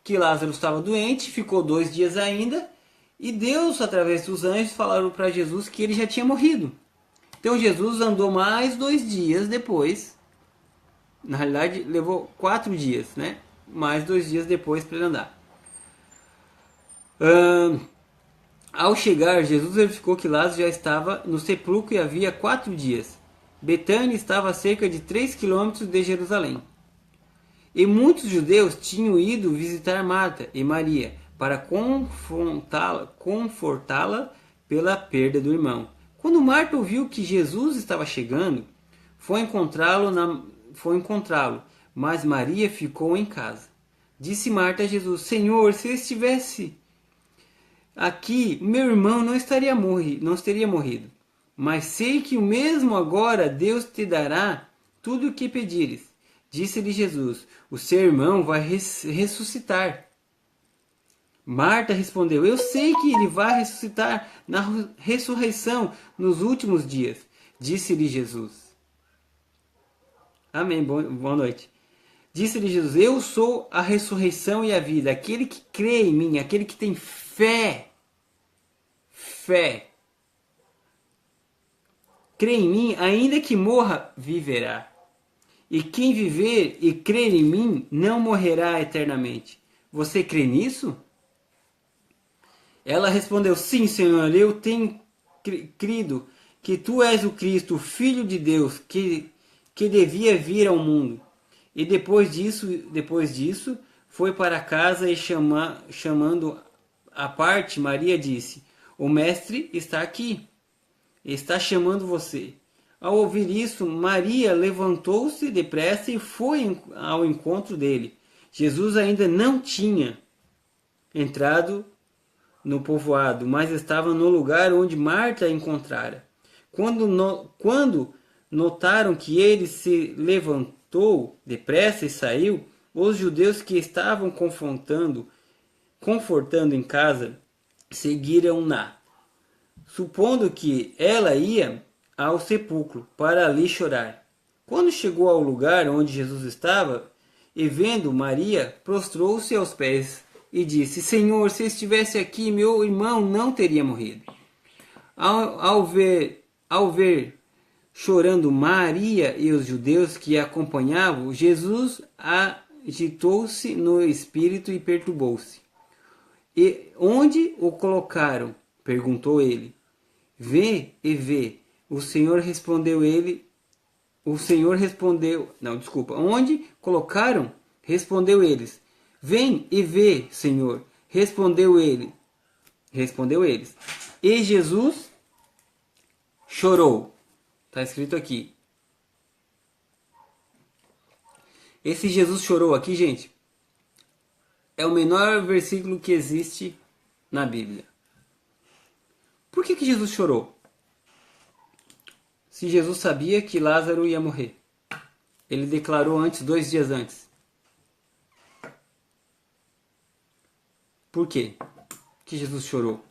que Lázaro estava doente, ficou 2 dias ainda, e Deus, através dos anjos, falaram para Jesus que ele já tinha morrido. Então Jesus andou mais 2 dias depois. Na realidade, levou 4 dias, né? Mais 2 dias depois para ele andar. Ao chegar, Jesus verificou que Lázaro já estava no sepulcro e havia 4 dias. Betânia estava a cerca de 3 quilômetros de Jerusalém. E muitos judeus tinham ido visitar Marta e Maria para confortá-la pela perda do irmão. Quando Marta ouviu que Jesus estava chegando, foi encontrá-lo, mas Maria ficou em casa. Disse Marta a Jesus: Senhor, se eu estivesse aqui, meu irmão não teria morrido. Mas sei que mesmo agora Deus te dará tudo o que pedires. Disse-lhe Jesus: o seu irmão vai ressuscitar. Marta respondeu: eu sei que ele vai ressuscitar na ressurreição nos últimos dias. Disse-lhe Jesus. Amém. Boa noite. Disse-lhe Jesus: eu sou a ressurreição e a vida. Aquele que crê em mim, aquele que tem fé, crê em mim, ainda que morra, viverá. E quem viver e crer em mim, não morrerá eternamente. Você crê nisso? Ela respondeu: sim, Senhor, eu tenho crido que tu és o Cristo, o Filho de Deus, que devia vir ao mundo. E depois disso, foi para casa e chamando à parte, Maria disse: o mestre está aqui, está chamando você. Ao ouvir isso, Maria levantou-se depressa e foi ao encontro dele. Jesus ainda não tinha entrado no povoado, mas estava no lugar onde Marta encontrara. Quando notaram que ele se levantou depressa e saiu, os judeus que estavam confortando em casa, seguiram-na, supondo que ela ia ao sepulcro para ali chorar. Quando chegou ao lugar onde Jesus estava, e vendo Maria, prostrou-se aos pés e disse: Senhor, se estivesse aqui, meu irmão não teria morrido. Ao ver chorando Maria e os judeus que a acompanhavam, Jesus agitou-se no espírito e perturbou-se. E onde o colocaram? Perguntou ele. Vê e vê. Onde colocaram? Respondeu eles. Vem e vê, Senhor. Respondeu eles. E Jesus chorou. Está escrito aqui. Esse Jesus chorou aqui, gente, é o menor versículo que existe na Bíblia. Por que Jesus chorou? Se Jesus sabia que Lázaro ia morrer. Ele declarou antes, 2 dias antes. Por quê que Jesus chorou?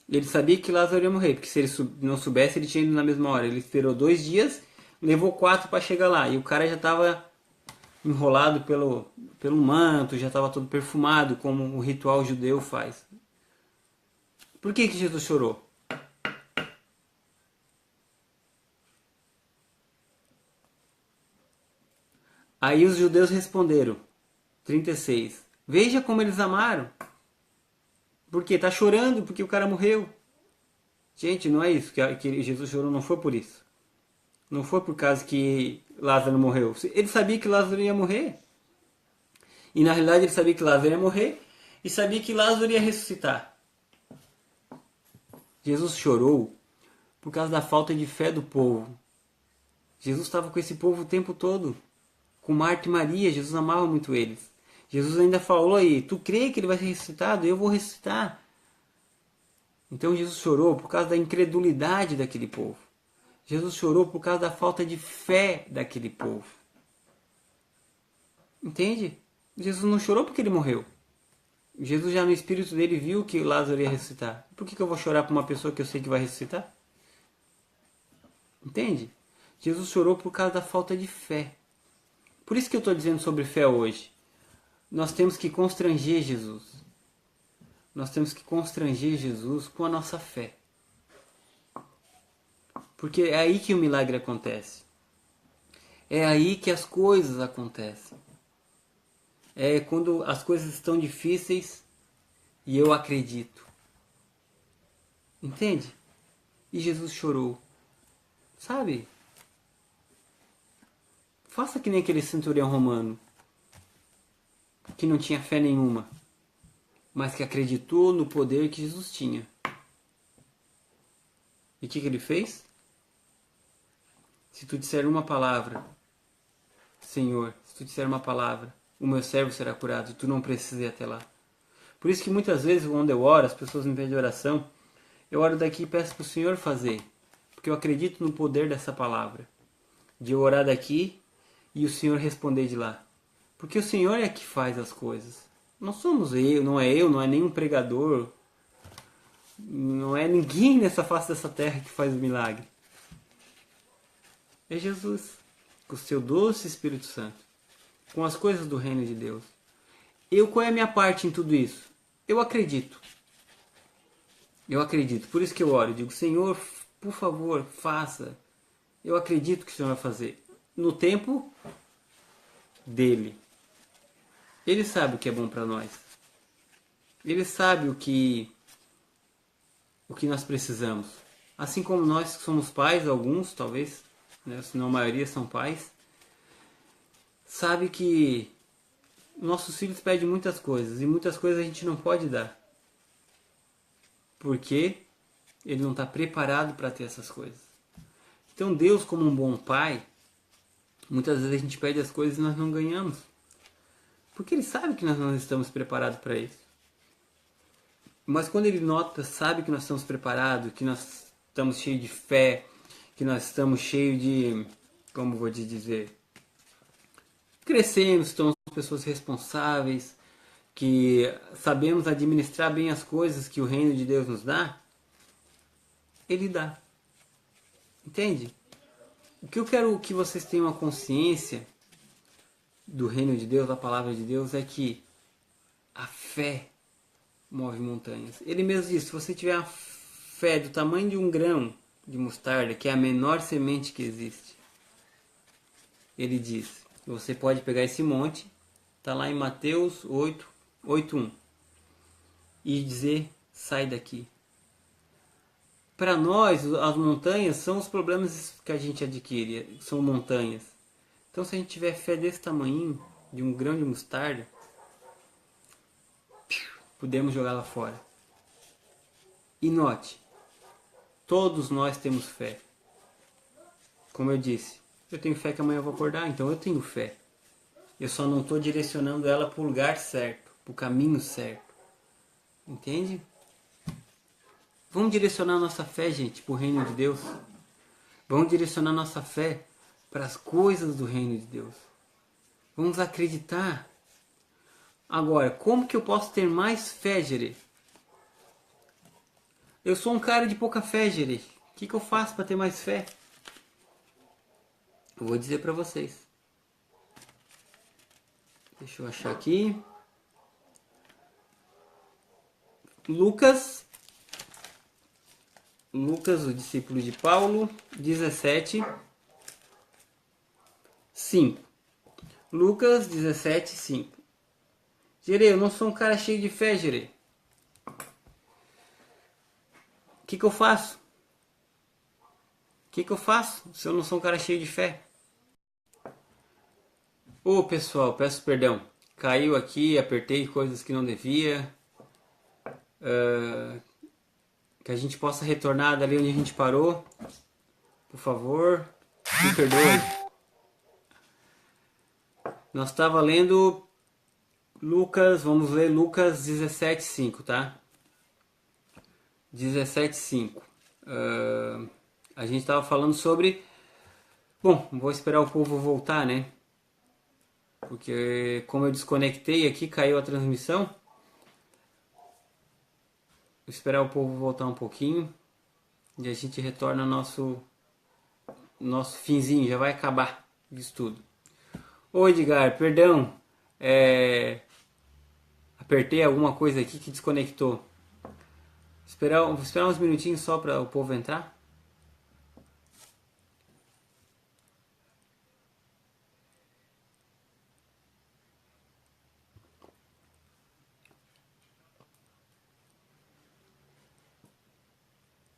Ele sabia que Lázaro ia morrer, porque se ele não soubesse, ele tinha ido na mesma hora. Ele esperou 2 dias, levou 4 para chegar lá. E o cara já estava enrolado pelo manto, já estava todo perfumado, como o ritual judeu faz. Por que Jesus chorou? Aí os judeus responderam, 36, veja como eles amaram. Porque está chorando porque o cara morreu. Gente, não é isso que Jesus chorou, não foi por isso. Não foi por causa que Lázaro morreu. Ele sabia que Lázaro ia morrer. E na realidade ele sabia que Lázaro ia morrer e sabia que Lázaro ia ressuscitar. Jesus chorou por causa da falta de fé do povo. Jesus estava com esse povo o tempo todo. Com Marta e Maria, Jesus amava muito eles. Jesus ainda falou aí, tu crê que ele vai ser ressuscitado? Eu vou ressuscitar. Então Jesus chorou por causa da incredulidade daquele povo. Jesus chorou por causa da falta de fé daquele povo. Entende? Jesus não chorou porque ele morreu. Jesus já no espírito dele viu que Lázaro ia ressuscitar. Por que eu vou chorar por uma pessoa que eu sei que vai ressuscitar? Entende? Jesus chorou por causa da falta de fé. Por isso que eu estou dizendo sobre fé hoje. Nós temos que constranger Jesus. Nós temos que constranger Jesus com a nossa fé. Porque é aí que o milagre acontece. É aí que as coisas acontecem. É quando as coisas estão difíceis e eu acredito. Entende? E Jesus chorou. Sabe? Faça que nem aquele centurião romano, que não tinha fé nenhuma, mas que acreditou no poder que Jesus tinha. E o que ele fez? Se tu disser uma palavra, Senhor, se tu disser uma palavra, o meu servo será curado, e tu não precisa ir até lá. Por isso que muitas vezes quando eu oro, as pessoas me pedem oração, eu oro daqui e peço para o Senhor fazer, porque eu acredito no poder dessa palavra, de eu orar daqui e o Senhor responder de lá. Porque o Senhor é que faz as coisas. Não somos eu, não é nenhum pregador, não é ninguém nessa face dessa terra que faz o milagre. É Jesus, com o seu doce Espírito Santo, com as coisas do reino de Deus. Qual é a minha parte em tudo isso? Eu acredito. Eu acredito. Por isso que eu oro. Eu digo, Senhor, por favor, faça. Eu acredito que o Senhor vai fazer. No tempo dele. Ele sabe o que é bom para nós. Ele sabe o que nós precisamos. Assim como nós que somos pais, alguns talvez, né, se não a maioria são pais, sabe que nossos filhos pedem muitas coisas e muitas coisas a gente não pode dar. Porque ele não está preparado para ter essas coisas. Então Deus, como um bom pai, muitas vezes a gente pede as coisas e nós não ganhamos. Porque ele sabe que nós não estamos preparados para isso. Mas quando ele sabe que nós estamos preparados, que nós estamos cheios de fé, que nós estamos cheios de, como vou te dizer, crescemos, somos pessoas responsáveis, que sabemos administrar bem as coisas que o reino de Deus nos dá, ele dá. Entende? O que eu quero que vocês tenham a consciência do reino de Deus, da palavra de Deus, é que a fé move montanhas. Ele mesmo disse, se você tiver a fé do tamanho de um grão de mostarda, que é a menor semente que existe, ele diz, você pode pegar esse monte, está lá em Mateus 8:1, e dizer, sai daqui. Para nós, as montanhas são os problemas que a gente adquire, são montanhas. Então se a gente tiver fé desse tamanho, de um grão de mostarda, podemos jogar lá fora. E note, Todos nós temos fé. Como eu disse, eu tenho fé que amanhã eu vou acordar, então eu tenho fé. Eu só não estou direcionando ela para o lugar certo, para o caminho certo. Entende? Vamos direcionar nossa fé, gente, para o reino de Deus. Vamos direcionar nossa fé para as coisas do reino de Deus. Vamos acreditar. Agora, como que eu posso ter mais fé, Gerê? Eu sou um cara de pouca fé, Gerê. O que eu faço para ter mais fé? Eu vou dizer para vocês. Deixa eu achar aqui. Lucas, o discípulo de Paulo, 17, 5. Lucas 17, 5. Gerê, eu não sou um cara cheio de fé, Gerê. O que eu faço? O que eu faço se eu não sou um cara cheio de fé? Ô pessoal, peço perdão. Caiu aqui, apertei coisas que não devia. Que a gente possa retornar dali onde a gente parou. Por favor, me perdoe. Nós estava lendo Lucas, vamos ler Lucas 17, 5, tá? 17, 5. A gente estava falando sobre... Bom, vou esperar o povo voltar, né? Porque como eu desconectei aqui, caiu a transmissão. Vou esperar o povo voltar um pouquinho. E a gente retorna ao nosso finzinho. Já vai acabar isso tudo. Ô Edgar, perdão. Apertei alguma coisa aqui que desconectou. Vou esperar uns minutinhos só para o povo entrar.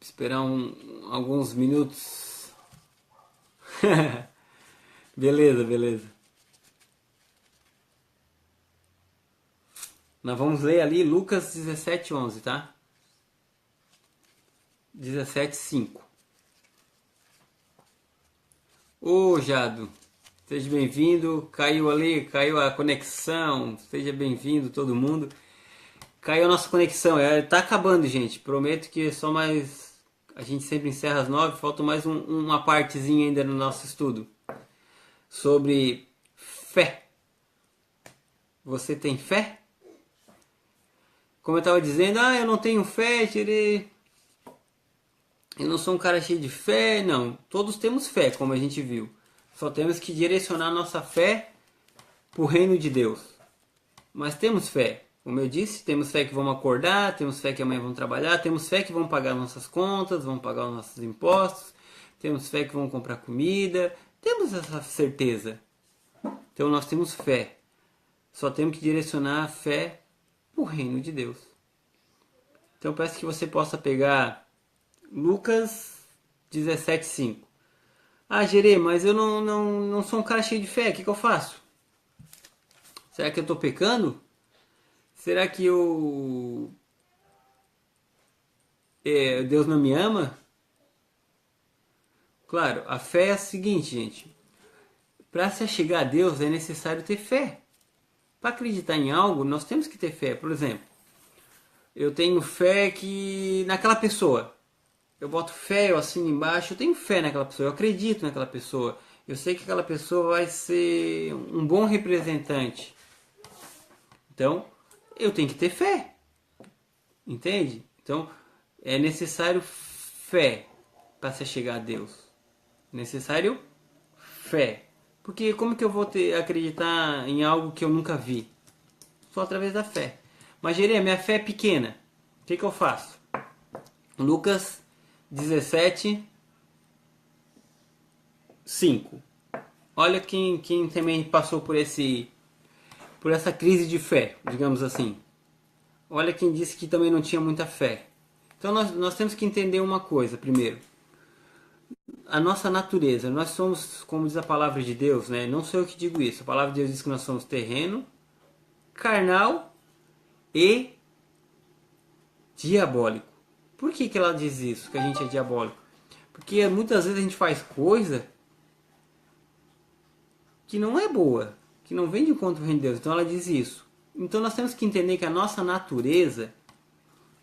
Esperar alguns minutos. Beleza, beleza. Nós vamos ler ali Lucas 17, 11, tá? 17, 5. Ô Jado, seja bem-vindo. Caiu ali, caiu a conexão. Seja bem-vindo todo mundo. Caiu a nossa conexão. Tá acabando, gente. Prometo que é só mais... A gente sempre encerra às 9. Falta mais uma partezinha ainda no nosso estudo. Sobre fé. Você tem fé? Como eu estava dizendo, eu não tenho fé, Tirei. Eu não sou um cara cheio de fé. Não, todos temos fé, como a gente viu. Só temos que direcionar nossa fé para o reino de Deus. Mas temos fé. Como eu disse, temos fé que vamos acordar, temos fé que amanhã vamos trabalhar, temos fé que vamos pagar nossas contas, vamos pagar os nossos impostos, temos fé que vamos comprar comida, temos essa certeza. Então nós temos fé. Só temos que direcionar a fé para o reino de Deus. Então peço que você possa pegar Lucas 17, 5. Gerê, mas eu não sou um cara cheio de fé, o que eu faço? Será que eu estou pecando? Será que Deus não me ama? Claro, a fé é a seguinte, gente. Para se chegar a Deus é necessário ter fé. Para acreditar em algo, nós temos que ter fé. Por exemplo, eu tenho fé que naquela pessoa. Eu boto fé, eu assino embaixo, eu tenho fé naquela pessoa, eu acredito naquela pessoa. Eu sei que aquela pessoa vai ser um bom representante. Então, eu tenho que ter fé. Entende? Então, é necessário fé para se chegar a Deus. É necessário fé. Porque como que eu vou acreditar em algo que eu nunca vi? Só através da fé. Mas, Jeremias, minha fé é pequena. O que eu faço? Lucas 17, 5. Olha quem também passou por essa crise de fé, digamos assim. Olha quem disse que também não tinha muita fé. Então nós temos que entender uma coisa primeiro. A nossa natureza, nós somos, como diz a palavra de Deus, né? Não sou eu que digo isso. A palavra de Deus diz que nós somos terreno, carnal e diabólico. Por que que ela diz isso, que a gente é diabólico? Porque muitas vezes a gente faz coisa que não é boa, que não vem de encontro com Deus. Então ela diz isso. Então nós temos que entender que a nossa natureza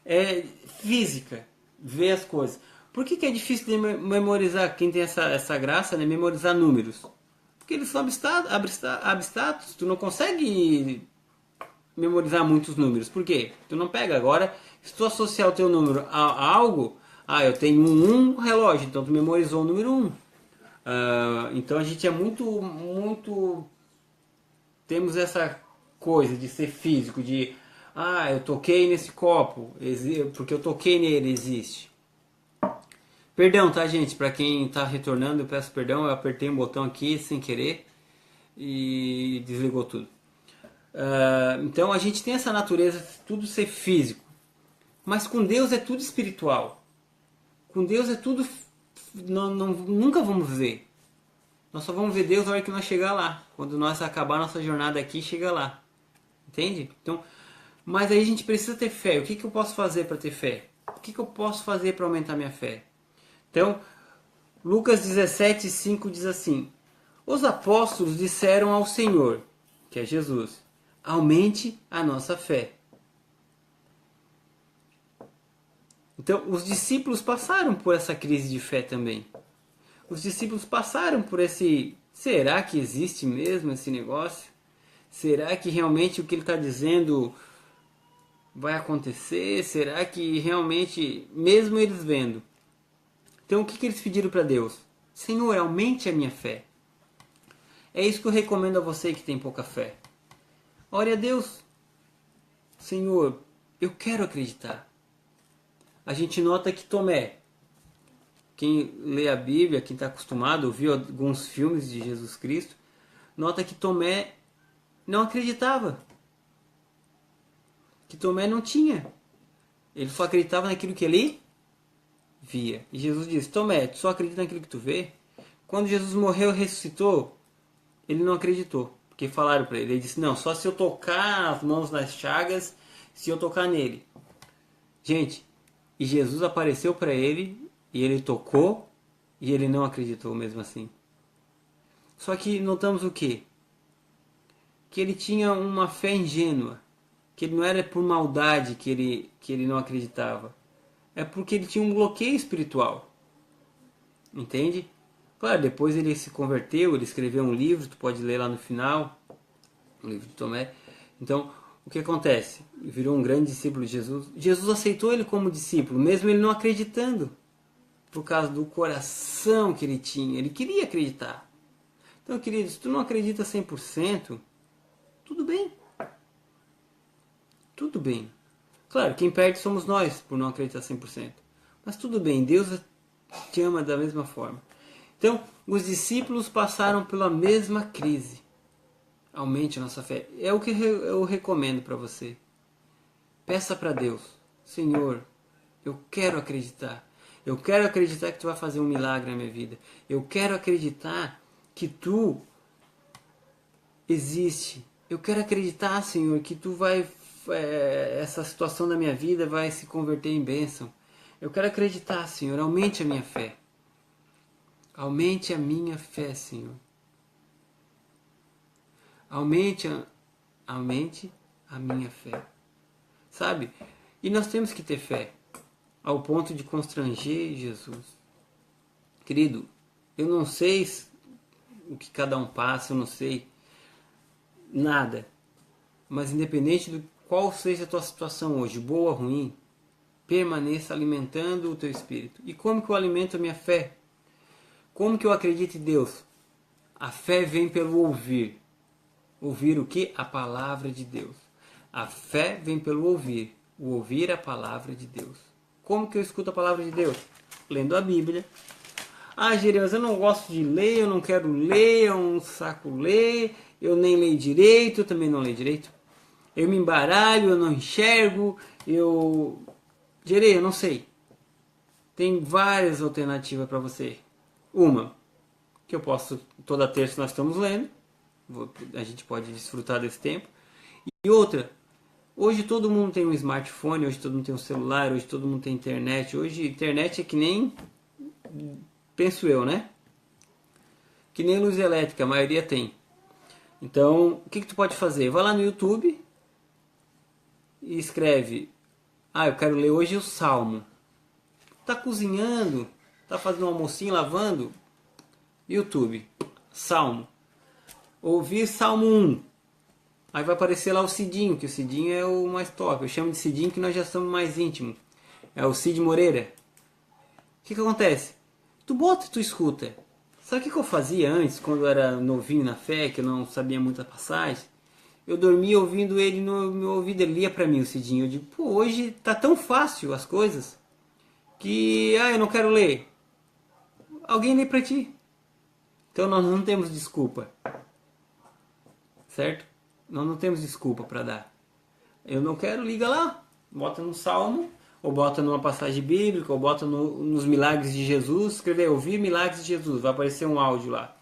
é física, ver as coisas. Por que que é difícil de memorizar, quem tem essa graça, né, memorizar números? Porque eles são abstratos, tu não consegue memorizar muitos números. Por quê? Tu não pega. Agora, se tu associar o teu número a algo, eu tenho um relógio, então tu memorizou o número 1. Então a gente é muito... Temos essa coisa de ser físico, de... eu toquei nesse copo, porque eu toquei nele, existe. Perdão, tá, gente? Para quem tá retornando, eu peço perdão, eu apertei um botão aqui sem querer e desligou tudo. Então a gente tem essa natureza de tudo ser físico, mas com Deus é tudo espiritual. Com Deus é tudo... nunca vamos ver. Nós só vamos ver Deus na hora que nós chegar lá. Quando nós acabar nossa jornada aqui, chega lá. Entende? Então, mas aí a gente precisa ter fé. O que que eu posso fazer para ter fé? O que que eu posso fazer para aumentar minha fé? Então, Lucas 17:5 diz assim: os apóstolos disseram ao Senhor, que é Jesus, aumente a nossa fé. Então, os discípulos passaram por essa crise de fé também. Os discípulos passaram por esse... será que existe mesmo esse negócio? Será que realmente o que ele está dizendo vai acontecer? Será que realmente, mesmo eles vendo? Então o que que eles pediram para Deus? Senhor, aumente a minha fé. É isso que eu recomendo a você que tem pouca fé. Ore a Deus. Senhor, eu quero acreditar. A gente nota que Tomé, quem lê a Bíblia, quem está acostumado, ouviu alguns filmes de Jesus Cristo, nota que Tomé não acreditava. Que Tomé não tinha. Ele só acreditava naquilo que ele via. E Jesus disse: Tomé, tu só acredita naquilo que tu vê? Quando Jesus morreu e ressuscitou, ele não acreditou. Porque falaram para ele. Ele disse: não, só se eu tocar as mãos nas chagas, se eu tocar nele. Gente, e Jesus apareceu para ele, e ele tocou, e ele não acreditou mesmo assim. Só que notamos o quê? Que ele tinha uma fé ingênua. Que ele não era por maldade que ele não acreditava. É porque ele tinha um bloqueio espiritual. Entende? Claro, depois ele se converteu, ele escreveu um livro, tu pode ler lá no final, o livro de Tomé. Então, o que acontece? Virou um grande discípulo de Jesus. Jesus aceitou ele como discípulo, mesmo ele não acreditando. Por causa do coração que ele tinha. Ele queria acreditar. Então, querido, se tu não acredita 100%, tudo bem. Tudo bem. Claro, quem perde somos nós, por não acreditar 100%. Mas tudo bem, Deus te ama da mesma forma. Então, os discípulos passaram pela mesma crise. Aumente a nossa fé. É o que eu recomendo para você. Peça para Deus: Senhor, eu quero acreditar. Eu quero acreditar que tu vai fazer um milagre na minha vida. Eu quero acreditar que tu existe. Eu quero acreditar, Senhor, que tu vai... essa situação da minha vida vai se converter em bênção. Eu quero acreditar, Senhor. Aumente a minha fé. Aumente a minha fé, Senhor. Aumente a minha fé. Sabe? E nós temos que ter fé. Ao ponto de constranger Jesus. Querido, eu não sei o que cada um passa, eu não sei nada. Mas independente de qual seja a tua situação hoje, boa ou ruim, permaneça alimentando o teu espírito. E como que eu alimento a minha fé? Como que eu acredito em Deus? A fé vem pelo ouvir. Ouvir o que? A palavra de Deus. A fé vem pelo ouvir. O ouvir a palavra de Deus. Como que eu escuto a palavra de Deus? Lendo a Bíblia. Jeremias, eu não gosto de ler, eu não quero ler, é um saco ler, eu nem leio direito, eu também não leio direito. Eu me embaralho, eu não enxergo, eu não sei. Tem várias alternativas para você. Uma, que eu posso, toda terça nós estamos lendo, a gente pode desfrutar desse tempo. E outra, Hoje todo mundo tem um smartphone, hoje todo mundo tem um celular, hoje todo mundo tem internet. Hoje internet é que nem, penso eu, né? Que nem luz elétrica, a maioria tem. Então, o que tu pode fazer? Vai lá no YouTube e escreve: ah, eu quero ler hoje o Salmo. Tá cozinhando, tá fazendo um almocinho, lavando? YouTube, Salmo. Ouvir Salmo 1. Aí vai aparecer lá o Cidinho, que o Cidinho é o mais top. Eu chamo de Cidinho que nós já somos mais íntimos. É o Cid Moreira. O que acontece? Tu bota e tu escuta. Sabe o que eu fazia antes, quando eu era novinho na fé, que eu não sabia muita passagem? Eu dormia ouvindo ele no meu ouvido, ele lia pra mim o Cidinho. Eu digo, pô, hoje tá tão fácil as coisas que, eu não quero ler. Alguém lê pra ti. Então nós não temos desculpa. Certo? Nós não temos desculpa para dar. Eu não quero, liga lá. Bota no Salmo, ou bota numa passagem bíblica, ou bota nos milagres de Jesus. Escrever, ouvir milagres de Jesus. Vai aparecer um áudio lá.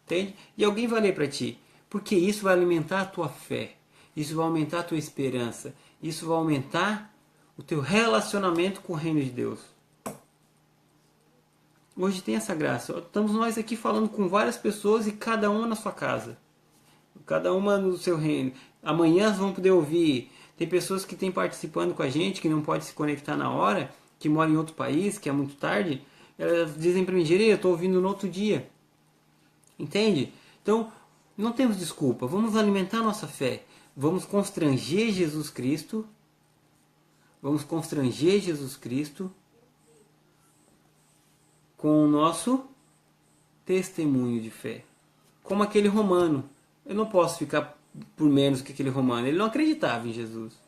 Entende? E alguém vai ler para ti. Porque isso vai alimentar a tua fé. Isso vai aumentar a tua esperança. Isso vai aumentar o teu relacionamento com o reino de Deus. Hoje tem essa graça. Estamos nós aqui falando com várias pessoas e cada uma na sua casa. Cada uma no seu reino. Amanhã vão poder ouvir. Tem pessoas que estão participando com a gente, que não podem se conectar na hora, que moram em outro país, que é muito tarde. Elas dizem para mim, Gerê, eu estou ouvindo no outro dia. Entende? Então, não temos desculpa. Vamos alimentar nossa fé. Vamos constranger Jesus Cristo. Vamos constranger Jesus Cristo com o nosso testemunho de fé. Como aquele romano. Eu não posso ficar por menos que aquele romano. Ele não acreditava em Jesus.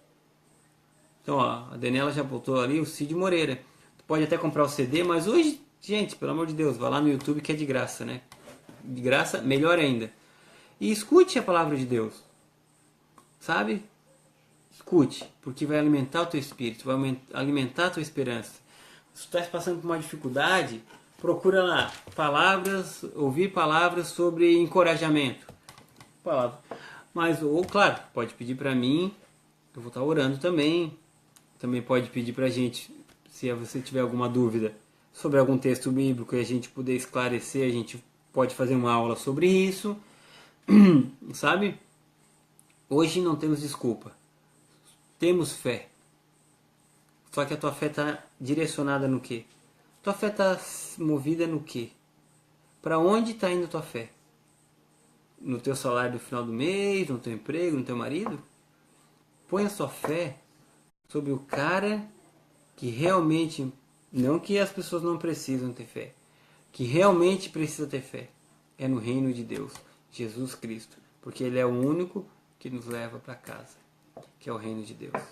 Então, ó, a Daniela já botou ali o Cid Moreira. Tu pode até comprar o CD, mas hoje, gente, pelo amor de Deus, vai lá no YouTube que é de graça, né? De graça, melhor ainda. E escute a palavra de Deus. Sabe? Escute, porque vai alimentar o teu espírito, vai alimentar a tua esperança. Se tu estás passando por uma dificuldade, procura lá palavras, ouvir palavras sobre encorajamento. Palavra. Mas, ou claro, pode pedir para mim, eu vou estar orando também. Também pode pedir para a gente, se você tiver alguma dúvida sobre algum texto bíblico e a gente puder esclarecer, a gente pode fazer uma aula sobre isso. Sabe? Hoje não temos desculpa. Temos fé. Só que a tua fé está direcionada no quê? Tua fé está movida no quê? Para onde está indo a tua fé? No teu salário do final do mês, no teu emprego, no teu marido? Põe a sua fé sobre o cara que realmente, não que as pessoas não precisam ter fé, que realmente precisa ter fé. É no reino de Deus, Jesus Cristo. Porque Ele é o único que nos leva para casa, que é o reino de Deus.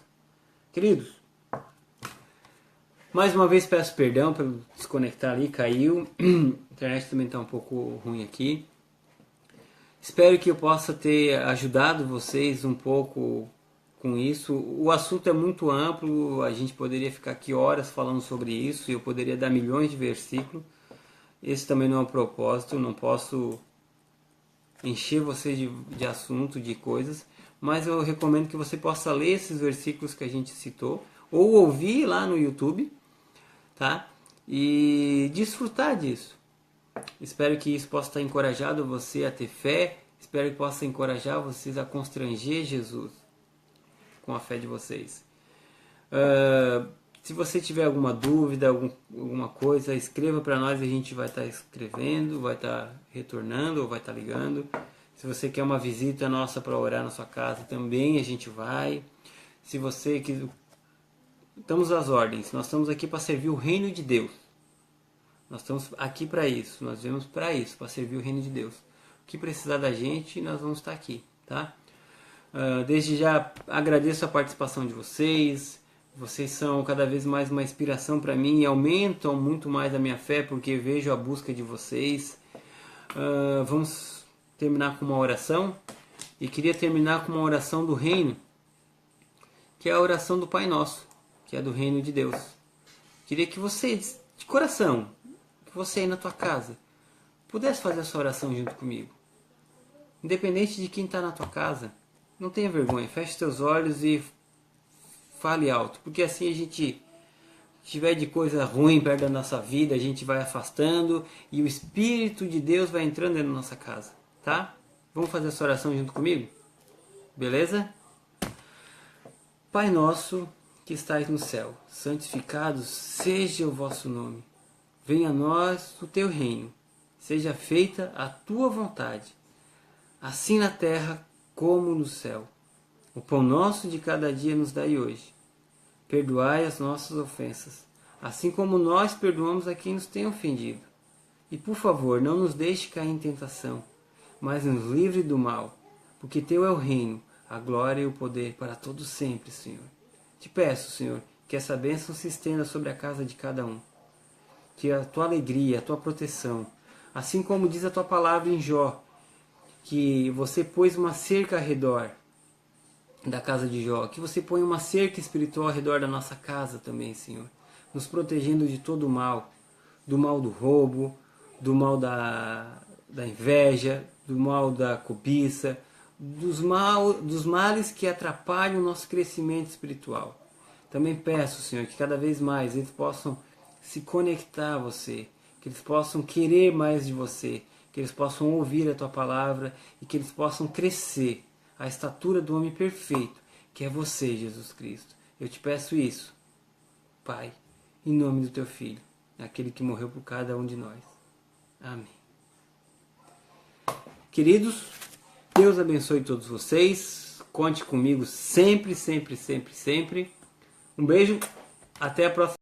Queridos, mais uma vez peço perdão pelo desconectar ali, caiu. A internet também está um pouco ruim aqui. Espero que eu possa ter ajudado vocês um pouco com isso. O assunto é muito amplo, a gente poderia ficar aqui horas falando sobre isso, e eu poderia dar milhões de versículos. Esse também não é o propósito, não posso encher você de assunto, de coisas, mas eu recomendo que você possa ler esses versículos que a gente citou, ou ouvir lá no YouTube, tá? E desfrutar disso. Espero que isso possa estar encorajado você a ter fé, espero que possa encorajar vocês a constranger Jesus com a fé de vocês. Se você tiver alguma dúvida, alguma coisa, escreva para nós, a gente vai estar escrevendo, vai estar retornando ou vai estar ligando. Se você quer uma visita nossa para orar na sua casa, também a gente vai. Se você quiser, estamos às ordens, nós estamos aqui para servir o reino de Deus. Nós estamos aqui para isso, nós viemos para isso, para servir o reino de Deus. O que precisar da gente, nós vamos estar aqui, tá? Desde já agradeço a participação de vocês. Vocês são cada vez mais uma inspiração para mim e aumentam muito mais a minha fé porque vejo a busca de vocês. Vamos terminar com uma oração. E queria terminar com uma oração do reino, que é a oração do Pai Nosso, que é do reino de Deus. Queria que você, de coração, que você aí na tua casa, pudesse fazer essa oração junto comigo. Independente de quem está na tua casa, não tenha vergonha, feche teus olhos e fale alto, porque assim a gente tiver de coisa ruim perto da nossa vida, a gente vai afastando e o Espírito de Deus vai entrando dentro da nossa casa, tá? Vamos fazer essa oração junto comigo? Beleza? Pai nosso que estais no céu, santificado seja o vosso nome. Venha a nós o teu reino. Seja feita a tua vontade, assim na terra como no céu. O pão nosso de cada dia nos dai hoje. Perdoai as nossas ofensas, assim como nós perdoamos a quem nos tem ofendido. E por favor, não nos deixe cair em tentação, mas nos livre do mal, porque teu é o reino, a glória e o poder para todos sempre, Senhor. Te peço, Senhor, que essa bênção se estenda sobre a casa de cada um. Que a tua alegria, a tua proteção, assim como diz a tua palavra em Jó, que você pôs uma cerca ao redor da casa de Jó, que você põe uma cerca espiritual ao redor da nossa casa também, Senhor, nos protegendo de todo o mal, do mal do roubo, do mal da inveja, do mal da cobiça, dos males que atrapalham o nosso crescimento espiritual. Também peço, Senhor, que cada vez mais eles possam se conectar a você, que eles possam querer mais de você, que eles possam ouvir a tua palavra e que eles possam crescer à estatura do homem perfeito, que é você, Jesus Cristo. Eu te peço isso, Pai, em nome do teu Filho, aquele que morreu por cada um de nós. Amém. Queridos, Deus abençoe todos vocês. Conte comigo sempre, sempre, sempre, sempre. Um beijo, até a próxima.